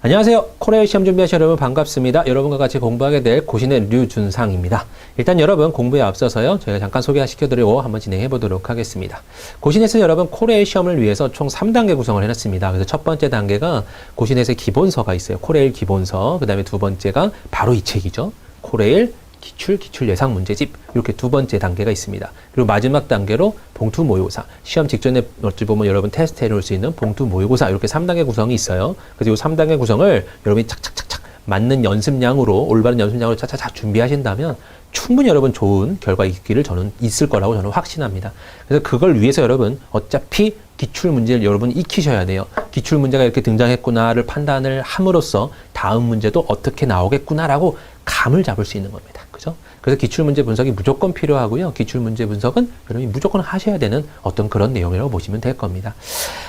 안녕하세요. 코레일 시험 준비하신 여러분 반갑습니다. 여러분과 같이 공부하게 될 고신의 류준상입니다. 일단 여러분 공부에 앞서서요. 저희가 잠깐 소개시켜드리고 한번 진행해 보도록 하겠습니다. 고신에서 여러분 코레일 시험을 위해서 총 3단계 구성을 해놨습니다. 그래서 첫 번째 단계가 고신에서의 기본서가 있어요. 코레일 기본서. 그 다음에 두 번째가 바로 이 책이죠. 코레일 기출 예상 문제집. 이렇게 두 번째 단계가 있습니다. 그리고 마지막 단계로 봉투 모의고사. 시험 직전에 어찌 보면 여러분 테스트 해놓을 수 있는 봉투 모의고사. 이렇게 3단계 구성이 있어요. 그래서 이 3단계 구성을 여러분이 착착착착 맞는 연습량으로, 올바른 연습량으로 차차차 준비하신다면 충분히 여러분 좋은 결과 있기를 저는 있을 거라고 저는 확신합니다. 그래서 그걸 위해서 여러분 어차피 기출 문제를 여러분 익히셔야 돼요. 기출 문제가 이렇게 등장했구나를 판단을 함으로써 다음 문제도 어떻게 나오겠구나라고 감을 잡을 수 있는 겁니다. 그죠? 그래서 기출문제 분석이 무조건 필요하고요. 기출문제 분석은 여러분이 무조건 하셔야 되는 어떤 그런 내용이라고 보시면 될 겁니다.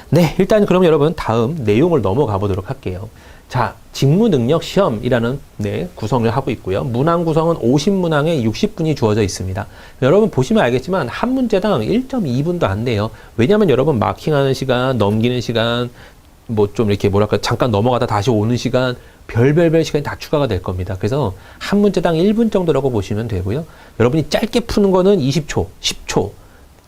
네, 일단 그럼 여러분 다음 내용을 넘어가 보도록 할게요. 자, 직무능력 시험이라는 구성을 하고 있고요. 문항 구성은 50문항에 60분이 주어져 있습니다. 여러분 보시면 알겠지만 한 문제당 1.2분도 안 돼요. 왜냐하면 여러분 마킹하는 시간, 넘기는 시간, 뭐 좀 이렇게 뭐랄까 잠깐 넘어가다 다시 오는 시간, 별별별 시간이 다 추가가 될 겁니다. 그래서 한 문제당 1분 정도라고 보시면 되고요. 여러분이 짧게 푸는 거는 20초, 10초,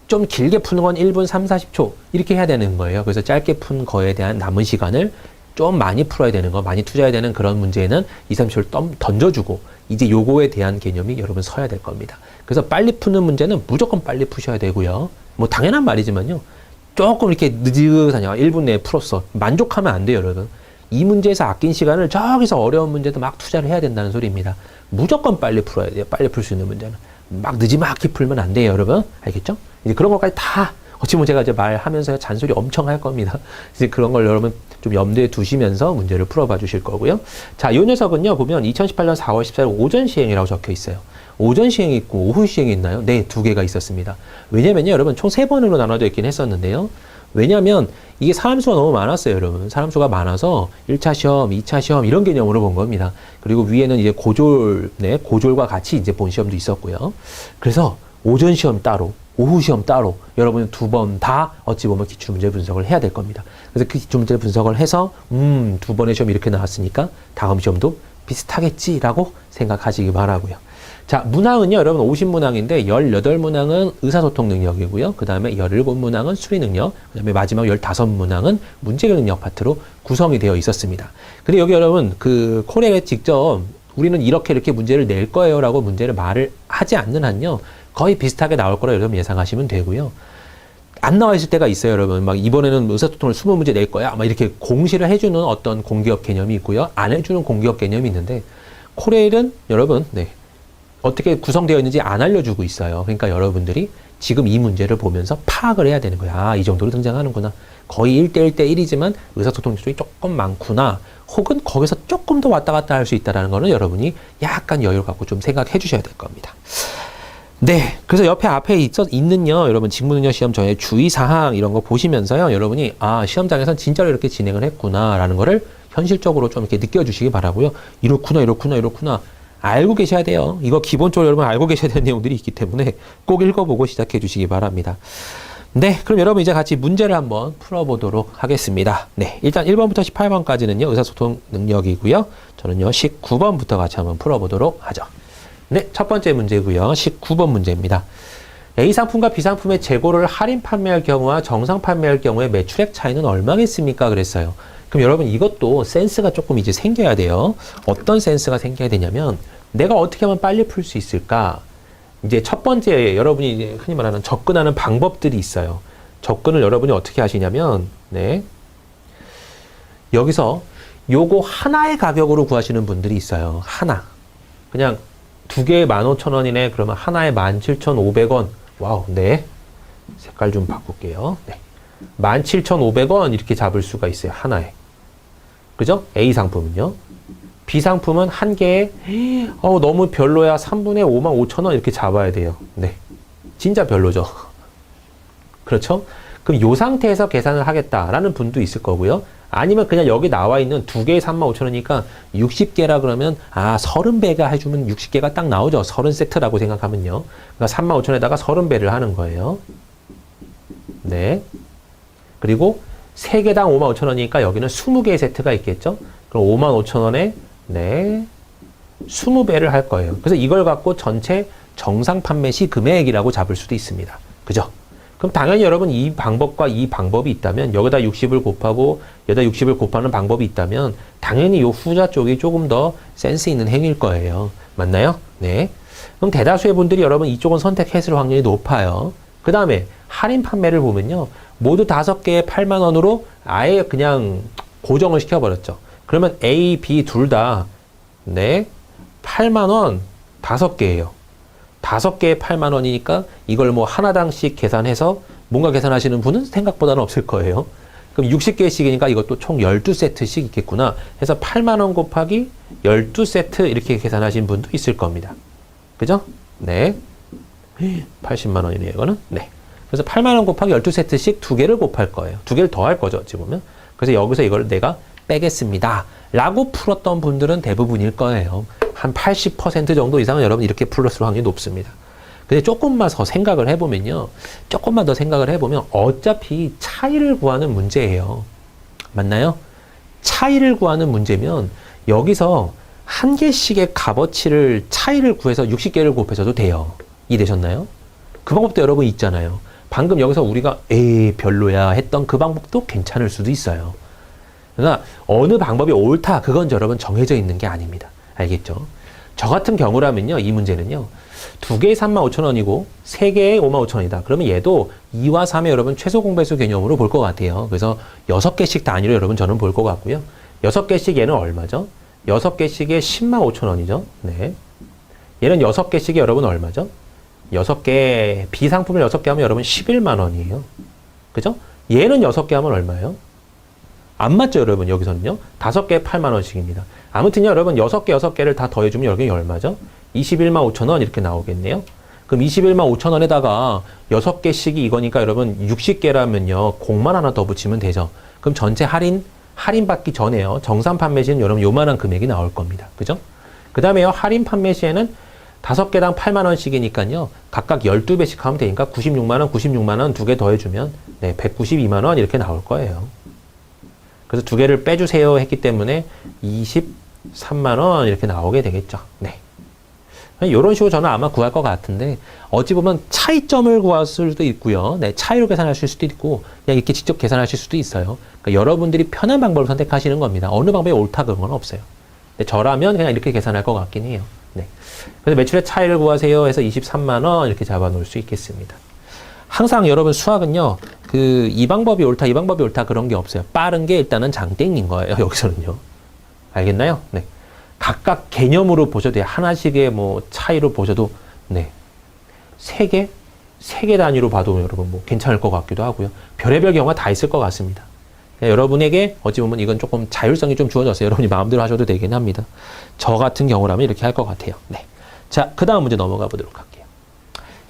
좀 길게 푸는 건 1분 3, 40초 이렇게 해야 되는 거예요. 그래서 짧게 푼 거에 대한 남은 시간을 좀 많이 풀어야 되는 거, 많이 투자해야 되는 그런 문제에는 2, 30초를 던져주고 이제 요거에 대한 개념이 여러분 서야 될 겁니다. 그래서 빨리 푸는 문제는 무조건 빨리 푸셔야 되고요. 뭐 당연한 말이지만요. 조금 이렇게 느긋하냐 1분 내에 풀었어. 만족하면 안 돼요, 여러분. 이 문제에서 아낀 시간을 저기서 어려운 문제도 막 투자를 해야 된다는 소리입니다. 무조건 빨리 풀어야 돼요. 빨리 풀 수 있는 문제는. 막 느지막이 풀면 안 돼요, 여러분. 알겠죠? 이제 그런 것까지 다 어찌 보면 제가 이제 말하면서 잔소리 엄청 할 겁니다. 이제 그런 걸 여러분 좀 염두에 두시면서 문제를 풀어봐 주실 거고요. 자, 이 녀석은요, 보면 2018년 4월 14일 오전 시행이라고 적혀 있어요. 오전 시행이 있고 오후 시행이 있나요? 네, 두 개가 있었습니다. 왜냐면요, 여러분 총 3번으로 나눠져 있긴 했었는데요. 왜냐하면 이게 사람 수가 너무 많았어요, 여러분. 사람 수가 많아서 1차 시험, 2차 시험 이런 개념으로 본 겁니다. 그리고 위에는 이제 고졸과 같이 이제 본 시험도 있었고요. 그래서 오전 시험 따로, 오후 시험 따로 여러분 두 번 다 어찌 보면 기출문제 분석을 해야 될 겁니다. 그래서 그 기출문제 분석을 해서 두 번의 시험이 이렇게 나왔으니까 다음 시험도 비슷하겠지라고 생각하시기 바라고요. 자, 문항은요, 여러분 50문항인데 18문항은 의사소통 능력이고요. 그 다음에 17문항은 수리 능력, 그 다음에 마지막 15문항은 문제적 능력 파트로 구성이 되어 있었습니다. 근데 여기 여러분 그 코레에 직접 우리는 이렇게 문제를 낼 거예요 라고 문제를 말을 하지 않는 한요, 거의 비슷하게 나올 거라 여러분 예상하시면 되고요. 안 나와 있을 때가 있어요, 여러분. 막 이번에는 의사소통을 20문제 낼 거야. 막 이렇게 공시를 해주는 어떤 공기업 개념이 있고요. 안 해주는 공기업 개념이 있는데, 코레일은 여러분, 어떻게 구성되어 있는지 안 알려주고 있어요. 그러니까 여러분들이 지금 이 문제를 보면서 파악을 해야 되는 거야. 아, 이 정도로 등장하는구나. 거의 1대1 대 1이지만 의사소통 기술이 조금 많구나. 혹은 거기서 조금 더 왔다 갔다 할 수 있다는 거는 여러분이 약간 여유를 갖고 좀 생각해 주셔야 될 겁니다. 네. 그래서 앞에 있는요, 여러분, 직무능력 시험 전에 주의사항 이런 거 보시면서요, 여러분이, 아, 시험장에선 진짜로 이렇게 진행을 했구나, 라는 거를 현실적으로 좀 이렇게 느껴주시기 바라고요. 이렇구나. 알고 계셔야 돼요. 이거 기본적으로 여러분 알고 계셔야 되는 내용들이 있기 때문에 꼭 읽어보고 시작해 주시기 바랍니다. 네. 그럼 여러분 이제 같이 문제를 한번 풀어보도록 하겠습니다. 네. 일단 1번부터 18번까지는요, 의사소통 능력이고요. 저는요, 19번부터 같이 한번 풀어보도록 하죠. 네, 첫 번째 문제고요. 19번 문제입니다. A 상품과 B 상품의 재고를 할인 판매할 경우와 정상 판매할 경우의 매출액 차이는 얼마겠습니까? 그랬어요. 그럼 여러분 이것도 센스가 조금 이제 생겨야 돼요. 어떤 센스가 생겨야 되냐면, 내가 어떻게 하면 빨리 풀 수 있을까? 이제 첫 번째 여러분이 이제 흔히 말하는 접근하는 방법들이 있어요. 접근을 여러분이 어떻게 하시냐면, 여기서 요거 하나의 가격으로 구하시는 분들이 있어요. 하나. 그냥 두 개에 15,000원이네. 그러면 하나에 17,500원. 와우, 네. 색깔 좀 바꿀게요. 네. 17,500원 이렇게 잡을 수가 있어요. 하나에. 그죠? A 상품은요. B 상품은 한 개에 너무 별로야. 3분의 55,000원 이렇게 잡아야 돼요. 네. 진짜 별로죠. 그렇죠? 그럼 요 상태에서 계산을 하겠다라는 분도 있을 거고요. 아니면 그냥 여기 나와 있는 두 개에 35,000원이니까 60개라 그러면 30배가 해주면 60개가 딱 나오죠. 30세트라고 생각하면요. 그러니까 35,000원에다가 30배를 하는 거예요. 네. 그리고 3개당 55,000원이니까 여기는 20개의 세트가 있겠죠. 그럼 55,000원에 네, 20배를 할 거예요. 그래서 이걸 갖고 전체 정상 판매 시 금액이라고 잡을 수도 있습니다. 그죠? 그럼 당연히 여러분 이 방법과 이 방법이 있다면 여기다 60을 곱하고 여기다 60을 곱하는 방법이 있다면 당연히 이 후자 쪽이 조금 더 센스 있는 행위일 거예요. 맞나요? 네. 그럼 대다수의 분들이 여러분 이쪽은 선택했을 확률이 높아요. 그 다음에 할인 판매를 보면요. 모두 5개에 8만 원으로 아예 그냥 고정을 시켜버렸죠. 그러면 A, B 둘 다 네, 8만 원 5개예요. 5개에 8만 원이니까 이걸 뭐 하나당씩 계산해서 뭔가 계산하시는 분은 생각보다는 없을 거예요. 그럼 60개씩이니까 이것도 총 12세트씩 있겠구나 해서 8만 원 곱하기 12세트 이렇게 계산하신 분도 있을 겁니다. 그죠? 네. 80만 원이네요, 이거는. 네. 그래서 8만 원 곱하기 12세트씩 2개를 곱할 거예요. 2개를 더 할 거죠, 어찌 보면. 그래서 여기서 이걸 내가 빼겠습니다. 라고 풀었던 분들은 대부분일 거예요. 한 80% 정도 이상은 여러분 이렇게 풀었을 확률이 높습니다. 근데 조금만 더 생각을 해보면요. 조금만 더 생각을 해보면 어차피 차이를 구하는 문제예요. 맞나요? 차이를 구하는 문제면 여기서 한 개씩의 값어치를 차이를 구해서 60개를 곱해서도 돼요. 이해되셨나요? 그 방법도 여러분 있잖아요. 방금 여기서 우리가 에이 별로야 했던 그 방법도 괜찮을 수도 있어요. 그러니까 어느 방법이 옳다 그건 여러분 정해져 있는 게 아닙니다. 알겠죠? 저 같은 경우라면요. 이 문제는요. 2개에 35,000원이고 3개에 55,000원이다. 그러면 얘도 2와 3의 여러분 최소 공배수 개념으로 볼 것 같아요. 그래서 6개씩 단위로 여러분 저는 볼 것 같고요. 6개씩 얘는 얼마죠? 6개씩에 105,000원이죠. 네. 얘는 6개씩에 여러분 얼마죠? 6개, 비상품을 6개 하면 여러분 11만 원이에요. 그죠? 얘는 6개 하면 얼마예요? 안 맞죠, 여러분? 여기서는요. 5개에 8만 원씩입니다. 아무튼요, 여러분 6개를 다 더해주면 여기 얼마죠? 21만 5천 원 이렇게 나오겠네요. 그럼 21만 5천 원에다가 6개씩이 이거니까 여러분 60개라면요. 공만 하나 더 붙이면 되죠. 그럼 전체 할인 받기 전에요. 정산 판매 시에는 여러분 요만한 금액이 나올 겁니다. 그죠? 그 다음에요. 할인 판매 시에는 5개당 8만 원씩이니까요. 각각 12배씩 하면 되니까 96만 원, 96만 원 2개 더해주면 네, 192만 원 이렇게 나올 거예요. 그래서 2개를 빼주세요 했기 때문에 23만 원 이렇게 나오게 되겠죠. 네. 이런 식으로 저는 아마 구할 것 같은데 어찌 보면 차이점을 구할 수도 있고요. 네, 차이로 계산하실 수도 있고 그냥 이렇게 직접 계산하실 수도 있어요. 그러니까 여러분들이 편한 방법을 선택하시는 겁니다. 어느 방법이 옳다 그런 건 없어요. 근데 저라면 그냥 이렇게 계산할 것 같긴 해요. 네. 그래서 매출의 차이를 구하세요 해서 23만 원 이렇게 잡아 놓을 수 있겠습니다. 항상 여러분 수학은요. 이 방법이 옳다, 이 방법이 옳다 그런 게 없어요. 빠른 게 일단은 장땡인 거예요. 여기서는요. 알겠나요? 네. 각각 개념으로 보셔도 돼요. 하나씩의 뭐 차이로 보셔도 네. 3개 단위로 봐도 여러분 뭐 괜찮을 것 같기도 하고요. 별의별 경우가 다 있을 것 같습니다. 여러분에게 어찌 보면 이건 조금 자율성이 좀 주어졌어요. 여러분이 마음대로 하셔도 되긴 합니다. 저 같은 경우라면 이렇게 할 것 같아요. 네. 자, 그 다음 문제 넘어가 보도록 할게요.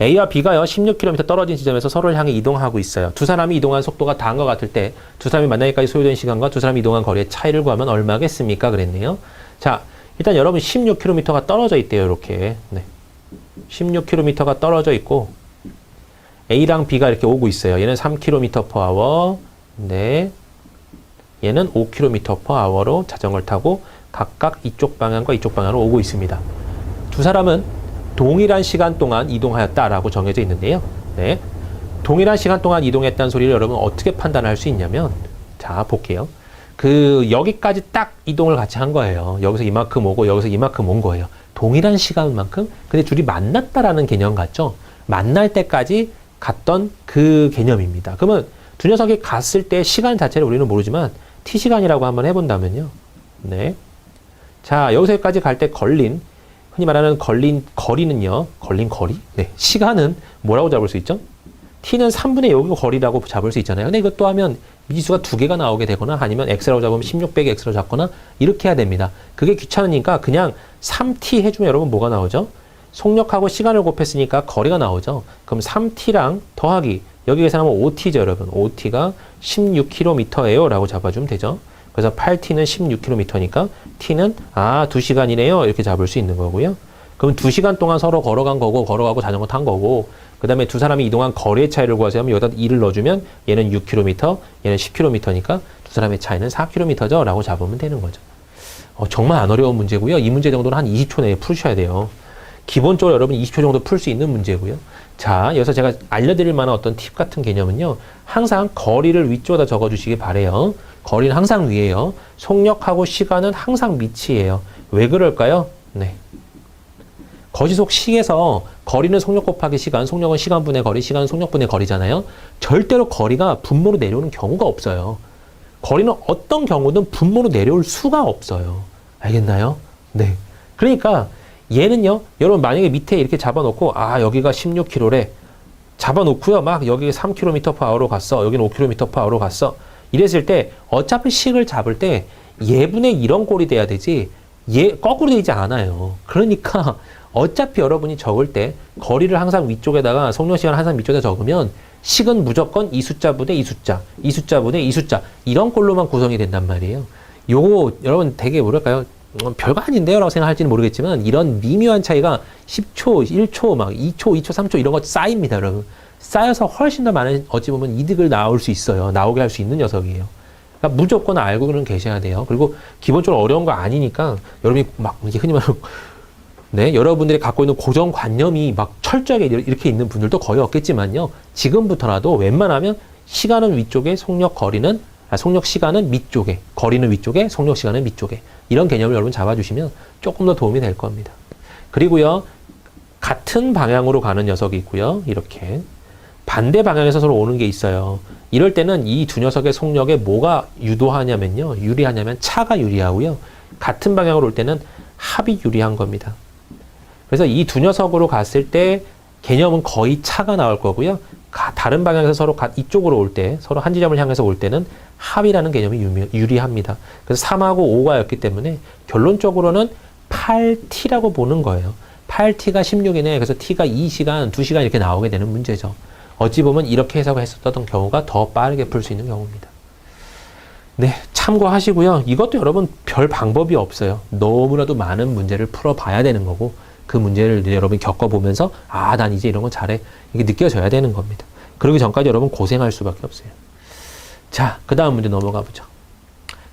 A와 B가요, 16km 떨어진 지점에서 서로를 향해 이동하고 있어요. 두 사람이 이동한 속도가 다한 것 같을 때 두 사람이 만나기까지 소요된 시간과 두 사람이 이동한 거리의 차이를 구하면 얼마겠습니까? 그랬네요. 자, 일단 여러분 16km가 떨어져 있대요. 이렇게. 네. 16km가 떨어져 있고 A랑 B가 이렇게 오고 있어요. 얘는 3km/h. 네. 얘는 5km/h로 자전거를 타고 각각 이쪽 방향과 이쪽 방향으로 오고 있습니다. 두 사람은 동일한 시간 동안 이동하였다라고 정해져 있는데요. 네. 동일한 시간 동안 이동했다는 소리를 여러분 어떻게 판단할 수 있냐면, 자, 볼게요. 여기까지 딱 이동을 같이 한 거예요. 여기서 이만큼 오고 여기서 이만큼 온 거예요. 동일한 시간만큼? 근데 둘이 만났다라는 개념 같죠? 만날 때까지 갔던 그 개념입니다. 그러면 두 녀석이 갔을 때 시간 자체를 우리는 모르지만 T시간이라고 한번 해본다면요. 네. 자, 여기서 여기까지 갈 때 흔히 말하는 거리는요. 거리? 네. 시간은 뭐라고 잡을 수 있죠? T는 3분의 여기 거리라고 잡을 수 있잖아요. 근데 이것도 하면 미지수가 2개가 나오게 되거나 아니면 X라고 잡으면 16 빼기 X로 잡거나 이렇게 해야 됩니다. 그게 귀찮으니까 그냥 3T 해주면 여러분 뭐가 나오죠? 속력하고 시간을 곱했으니까 거리가 나오죠. 그럼 3T랑 더하기 여기 계산하면 5T죠, 여러분. 5T가 16km예요 라고 잡아주면 되죠. 그래서 8T는 16km니까 T는 2시간이네요. 이렇게 잡을 수 있는 거고요. 그럼 2시간 동안 서로 걸어간 거고 걸어가고 자전거 탄 거고 그 다음에 두 사람이 이동한 거리의 차이를 구하세요 하면 여기다 2를 넣어주면 얘는 6km, 얘는 10km니까 두 사람의 차이는 4km죠 라고 잡으면 되는 거죠. 정말 안 어려운 문제고요. 이 문제 정도는 한 20초 내에 푸셔야 돼요. 기본적으로 여러분이 20초 정도 풀 수 있는 문제고요. 자, 여기서 제가 알려드릴 만한 어떤 팁 같은 개념은요. 항상 거리를 위쪽에다 적어주시기 바래요. 거리는 항상 위에요. 속력하고 시간은 항상 밑이에요. 왜 그럴까요? 네. 거시속 식에서 거리는 속력 곱하기 시간, 속력은 시간분의 거리, 시간은 속력분의 거리잖아요. 절대로 거리가 분모로 내려오는 경우가 없어요. 거리는 어떤 경우든 분모로 내려올 수가 없어요. 알겠나요? 네. 그러니까 얘는요, 여러분 만약에 밑에 이렇게 잡아놓고, 여기가 16km래. 잡아놓고요, 막 여기 3km/h로 갔어. 여기는 5km/h로 갔어. 이랬을 때, 어차피 식을 잡을 때, 얘분의 이런 꼴이 돼야 되지, 얘 거꾸로 되지 않아요. 그러니까, 어차피 여러분이 적을 때, 거리를 항상 위쪽에다가, 속력 시간을 항상 밑쪽에다 적으면, 식은 무조건 이 숫자분의 이 숫자, 이 숫자분의 이 숫자, 이런 꼴로만 구성이 된단 말이에요. 요거, 여러분 되게 뭐랄까요? 별거 아닌데요? 라고 생각할지는 모르겠지만 이런 미묘한 차이가 10초, 1초, 막 2초, 2초, 3초 이런 거 쌓입니다, 여러분. 쌓여서 훨씬 더 많은 어찌 보면 이득을 나올 수 있어요. 나오게 할 수 있는 녀석이에요. 그러니까 무조건 알고는 계셔야 돼요. 그리고 기본적으로 어려운 거 아니니까 여러분이 막 이게 흔히 말하는 네, 여러분들이 갖고 있는 고정관념이 막 철저하게 이렇게 있는 분들도 거의 없겠지만요. 지금부터라도 웬만하면 시간은 위쪽에 속력 시간은 밑쪽에, 거리는 위쪽에, 속력 시간은 밑쪽에. 이런 개념을 여러분 잡아주시면 조금 더 도움이 될 겁니다. 그리고요, 같은 방향으로 가는 녀석이 있고요. 이렇게. 반대 방향에서 서로 오는 게 있어요. 이럴 때는 이 두 녀석의 속력에 뭐가 유리하냐면 차가 유리하고요. 같은 방향으로 올 때는 합이 유리한 겁니다. 그래서 이 두 녀석으로 갔을 때 개념은 거의 차가 나올 거고요. 다른 방향에서 서로 이쪽으로 올 때, 서로 한 지점을 향해서 올 때는 합이라는 개념이 유리합니다. 그래서 3하고 5가였기 때문에 결론적으로는 8t라고 보는 거예요. 8t가 16이네. 그래서 t가 2시간, 2시간 이렇게 나오게 되는 문제죠. 어찌 보면 이렇게 해석했었던 경우가 더 빠르게 풀 수 있는 경우입니다. 네, 참고하시고요. 이것도 여러분 별 방법이 없어요. 너무나도 많은 문제를 풀어봐야 되는 거고 그 문제를 여러분이 겪어보면서 난 이제 이런 거 잘해. 이게 느껴져야 되는 겁니다. 그러기 전까지 여러분 고생할 수밖에 없어요. 자, 그 다음 문제 넘어가 보죠.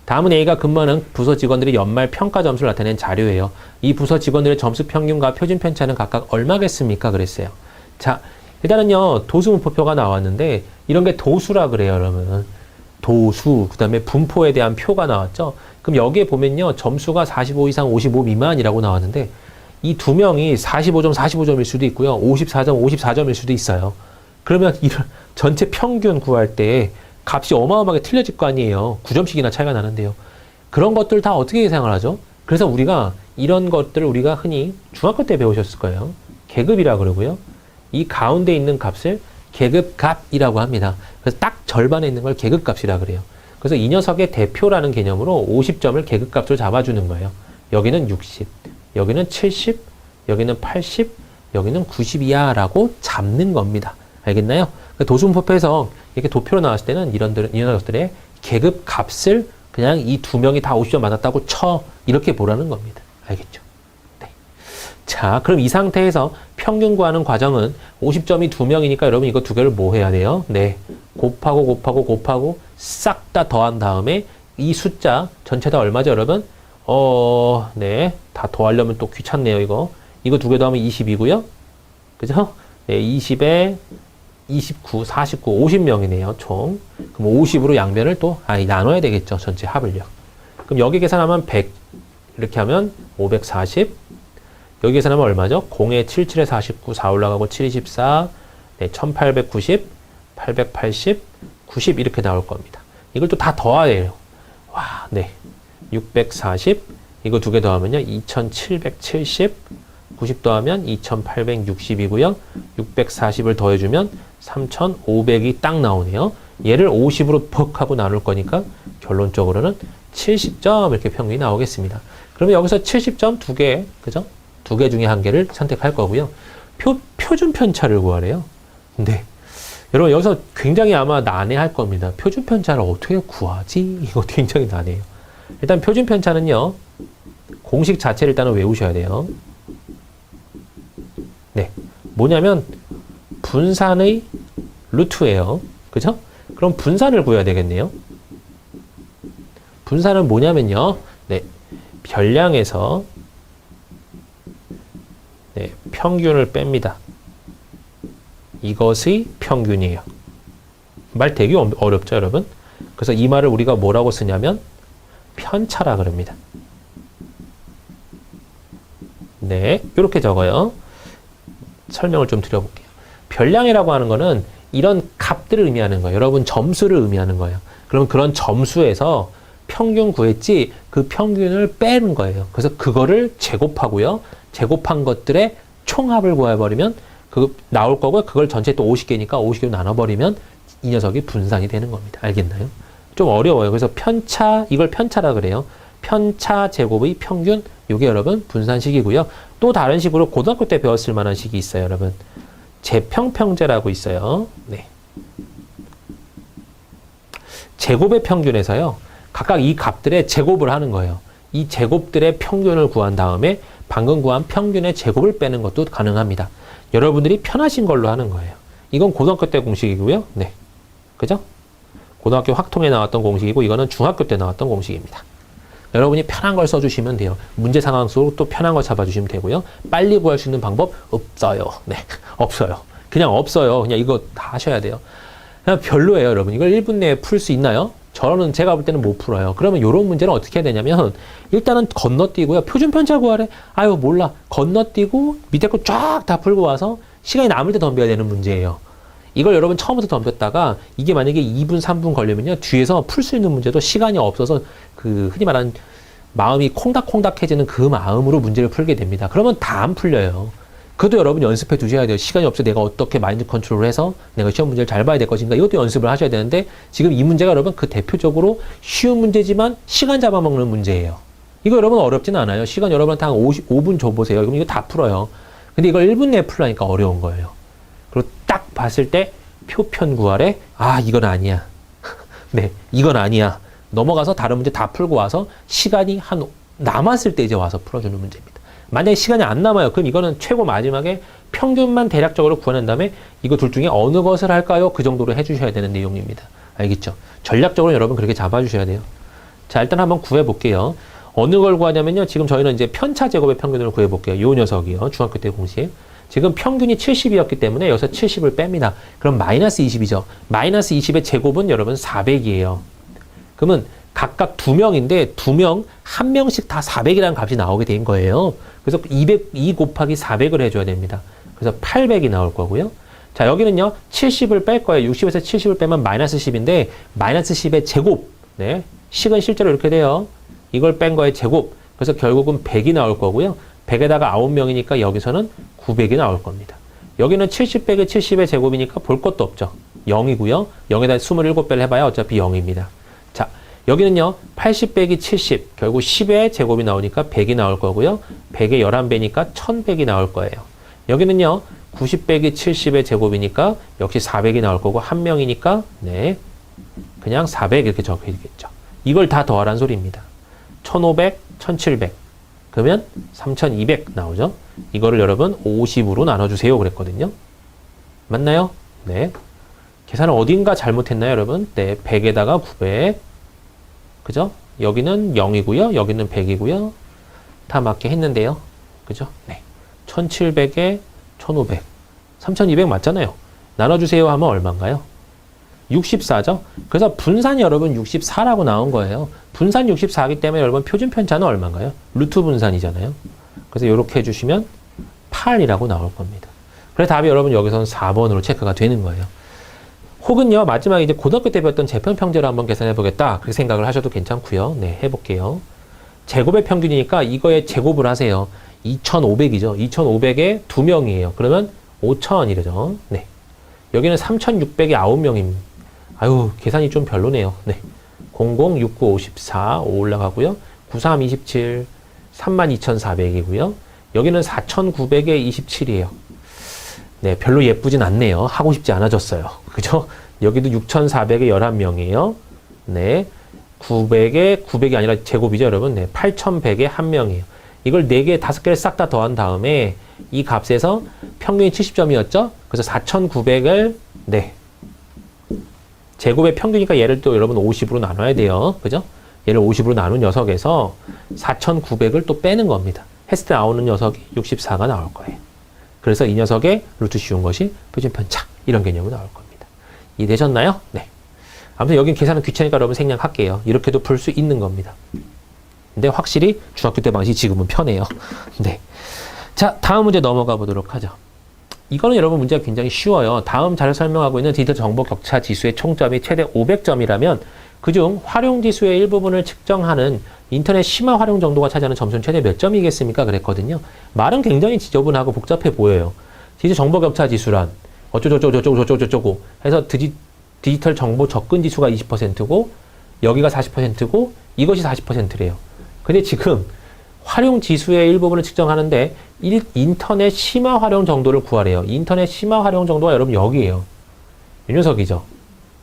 다음은 A가 근무하는 부서 직원들의 연말 평가 점수를 나타낸 자료예요. 이 부서 직원들의 점수 평균과 표준 편차는 각각 얼마겠습니까? 그랬어요. 자, 일단은요, 도수분포표가 나왔는데 이런 게 도수라 그래요, 여러분. 도수, 그 다음에 분포에 대한 표가 나왔죠. 그럼 여기에 보면요, 점수가 45 이상 55 미만이라고 나왔는데 이 두 명이 45점, 45점일 수도 있고요. 54점, 54점일 수도 있어요. 그러면 이런 전체 평균 구할 때 값이 어마어마하게 틀려질 거 아니에요. 9점씩이나 차이가 나는데요. 그런 것들 다 어떻게 계산을 하죠? 그래서 우리가 이런 것들을 우리가 흔히 중학교 때 배우셨을 거예요. 계급이라 그러고요. 이 가운데 있는 값을 계급값이라고 합니다. 그래서 딱 절반에 있는 걸 계급값이라 그래요. 그래서 이 녀석의 대표라는 개념으로 50점을 계급값으로 잡아주는 거예요. 여기는 60, 여기는 70, 여기는 80, 여기는 90이야 라고 잡는 겁니다. 알겠나요? 도수분포표에서 이렇게 도표로 나왔을 때는 이런 녀석들의 계급 값을 그냥 이 두 명이 다 50점 맞았다고 이렇게 보라는 겁니다. 알겠죠? 네. 자, 그럼 이 상태에서 평균 구하는 과정은 50점이 두 명이니까 여러분 이거 두 개를 뭐 해야 돼요? 네. 곱하고 싹 다 더한 다음에 이 숫자 전체 다 얼마죠, 여러분? 네. 다 더하려면 또 귀찮네요, 이거. 이거 두 개 더하면 20이고요. 그죠? 네, 20에 29, 49, 50명이네요, 총. 그럼 50으로 양변을 또, 나눠야 되겠죠, 전체 합을요. 그럼 여기 계산하면 100, 이렇게 하면 540. 여기 계산하면 얼마죠? 0에 77에 49, 4 올라가고 7, 24, 네, 1890, 880, 90 이렇게 나올 겁니다. 이걸 또 다 더해야 와, 네. 640, 이거 두 개 더하면요, 2770, 90 더하면 2860이고요. 640을 더해주면 3500이 딱 나오네요. 얘를 50으로 퍽 하고 나눌 거니까 결론적으로는 70점 이렇게 평균이 나오겠습니다. 그러면 여기서 70점 두 개, 그죠? 두 개 중에 한 개를 선택할 거고요. 표준 편차를 구하래요. 근데 여러분 여기서 굉장히 아마 난해할 겁니다. 표준 편차를 어떻게 구하지? 이거 굉장히 난해해요. 일단 표준 편차는요. 공식 자체를 일단은 외우셔야 돼요. 네. 뭐냐면 분산의 루트예요. 그죠? 그럼 분산을 구해야 되겠네요. 분산은 뭐냐면요. 네. 별량에서 네, 평균을 뺍니다. 이것의 평균이에요. 말 되게 어렵죠, 여러분? 그래서 이 말을 우리가 뭐라고 쓰냐면 편차라 그럽니다. 네, 이렇게 적어요. 설명을 좀 드려볼게요. 별량이라고 하는 거는 이런 값들을 의미하는 거예요. 여러분 점수를 의미하는 거예요. 그럼 그런 점수에서 평균 구했지 그 평균을 빼는 거예요. 그래서 그거를 제곱하고요. 제곱한 것들의 총합을 구해버리면 그 나올 거고요. 그걸 전체 또 50개니까 50개로 나눠버리면 이 녀석이 분산이 되는 겁니다. 알겠나요? 좀 어려워요. 그래서 편차, 이걸 편차라 그래요. 편차 제곱의 평균, 이게 여러분 분산식이고요. 또 다른 식으로 고등학교 때 배웠을 만한 식이 있어요, 여러분. 제평평제라고 있어요. 네. 제곱의 평균에서요. 각각 이 값들의 제곱을 하는 거예요. 이 제곱들의 평균을 구한 다음에 방금 구한 평균의 제곱을 빼는 것도 가능합니다. 여러분들이 편하신 걸로 하는 거예요. 이건 고등학교 때 공식이고요. 네. 그죠? 고등학교 확통에 나왔던 공식이고 이거는 중학교 때 나왔던 공식입니다. 여러분이 편한 걸 써주시면 돼요. 문제 상황 속으로 또 편한 걸 잡아주시면 되고요. 빨리 구할 수 있는 방법 없어요. 네, 없어요. 그냥 없어요. 그냥 이거 다 하셔야 돼요. 그냥 별로예요, 여러분. 이걸 1분 내에 풀 수 있나요? 저는 제가 볼 때는 못 풀어요. 그러면 이런 문제는 어떻게 해야 되냐면 일단은 건너뛰고요. 표준 편차 구하래. 아유 몰라. 건너뛰고 밑에 거 쫙 다 풀고 와서 시간이 남을 때 덤벼야 되는 문제예요. 이걸 여러분 처음부터 덤볐다가 이게 만약에 2분, 3분 걸리면요. 뒤에서 풀 수 있는 문제도 시간이 없어서 그 흔히 말하는 마음이 콩닥콩닥해지는 그 마음으로 문제를 풀게 됩니다. 그러면 다 안 풀려요. 그것도 여러분 연습해 두셔야 돼요. 시간이 없어 내가 어떻게 마인드 컨트롤을 해서 내가 시험 문제를 잘 봐야 될 것인가 이것도 연습을 하셔야 되는데 지금 이 문제가 여러분 그 대표적으로 쉬운 문제지만 시간 잡아먹는 문제예요. 이거 여러분 어렵진 않아요. 시간 여러분한테 한 55분 줘보세요. 그럼 이거 다 풀어요. 근데 이걸 1분 내에 풀라니까 어려운 거예요. 그리고 딱 봤을 때 표편 구하래. 아 이건 아니야. 네, 이건 아니야. 넘어가서 다른 문제 다 풀고 와서 시간이 한 남았을 때 이제 와서 풀어주는 문제입니다. 만약에 시간이 안 남아요. 그럼 이거는 최고 마지막에 평균만 대략적으로 구해낸 다음에 이거 둘 중에 어느 것을 할까요? 그 정도로 해주셔야 되는 내용입니다. 알겠죠? 전략적으로 여러분 그렇게 잡아주셔야 돼요. 자, 일단 한번 구해볼게요. 어느 걸 구하냐면요. 지금 저희는 이제 편차 제곱의 평균을 구해볼게요. 요 녀석이요. 중학교 때 공식. 지금 평균이 70이었기 때문에 여기서 70을 뺍니다. 그럼 마이너스 20이죠. 마이너스 20의 제곱은 여러분 400이에요. 그러면 각각 2명인데 2명, 1명씩 다 400이라는 값이 나오게 된 거예요. 그래서 2 곱하기 400을 해줘야 됩니다. 그래서 800이 나올 거고요. 자, 여기는요, 70을 뺄 거예요. 60에서 70을 빼면 마이너스 10인데, 마이너스 10의 제곱. 네. 식은 실제로 이렇게 돼요. 이걸 뺀 거의 제곱. 그래서 결국은 100이 나올 거고요. 100에다가 9명이니까 여기서는 900이 나올 겁니다. 여기는 70 빼기 70의 제곱이니까 볼 것도 없죠. 0이고요. 0에다 27배를 해봐야 어차피 0입니다. 자, 여기는요. 80 빼기 70, 결국 10의 제곱이 나오니까 100이 나올 거고요. 100의 11배니까 1100이 나올 거예요. 여기는요. 90 빼기 70의 제곱이니까 역시 400이 나올 거고 1명이니까 네, 그냥 400 이렇게 적혀있겠죠. 이걸 다 더하란 소리입니다. 1500, 1700 그러면 3200 나오죠. 이거를 여러분 50으로 나눠주세요 그랬거든요. 맞나요? 네. 계산을 어딘가 잘못했나요 여러분? 네, 100에다가 900 그죠? 여기는 0이고요. 여기는 100이고요. 다 맞게 했는데요. 그죠? 네. 1700에 1500. 3200 맞잖아요. 나눠주세요 하면 얼마인가요? 64죠? 그래서 분산이 여러분 64라고 나온 거예요. 분산 64이기 때문에 여러분 표준 편차는 얼마인가요? 루트 분산이잖아요. 그래서 이렇게 해주시면 8이라고 나올 겁니다. 그래서 답이 여러분 여기서는 4번으로 체크가 되는 거예요. 혹은요, 마지막에 이제 고등학교 때 배웠던 제평평제로 한번 계산해 보겠다. 그렇게 생각을 하셔도 괜찮고요. 네, 해볼게요. 제곱의 평균이니까 이거에 제곱을 하세요. 2500이죠. 2500에 2명이에요. 그러면 5000이죠. 네. 여기는 3600에 9명입니다. 아유, 계산이 좀 별로네요. 네. 00, 69, 54, 5 올라가고요. 93, 27, 32,400이고요. 여기는 4,900에 27이에요. 네, 별로 예쁘진 않네요. 하고 싶지 않아졌어요. 그죠? 여기도 6,400에 11명이에요. 네. 900이 아니라 제곱이죠, 여러분. 네. 8,100에 1명이에요. 이걸 4개, 5개를 싹 다 더한 다음에 이 값에서 평균이 70점이었죠? 그래서 4,900을, 네. 제곱의 평균이니까 얘를 또 여러분 50으로 나눠야 돼요. 그죠? 얘를 50으로 나눈 녀석에서 4,900을 또 빼는 겁니다. 했을 때 나오는 녀석이 64가 나올 거예요. 그래서 이 녀석의 루트 씌운 것이 표준 편차 이런 개념으로 나올 겁니다. 이해되셨나요? 네. 아무튼 여긴 계산은 귀찮으니까 여러분 생략할게요. 이렇게도 풀 수 있는 겁니다. 근데 확실히 중학교 때 방식이 지금은 편해요. 네. 자, 다음 문제 넘어가 보도록 하죠. 이거는 여러분 문제가 굉장히 쉬워요. 다음 자료 설명하고 있는 디지털 정보 격차 지수의 총점이 최대 500점이라면 그중 활용 지수의 일부분을 측정하는 인터넷 심화 활용 정도가 차지하는 점수는 최대 몇 점이겠습니까? 그랬거든요. 말은 굉장히 지저분하고 복잡해 보여요. 디지털 정보 격차 지수란 어쩌고저쩌고 해서 디지털 정보 접근 지수가 20%고 여기가 40%고 이것이 40%래요. 근데 지금 활용 지수의 일부분을 측정하는데 인터넷 심화 활용 정도를 구하래요. 인터넷 심화 활용 정도가 여러분 여기에요. 이 녀석이죠.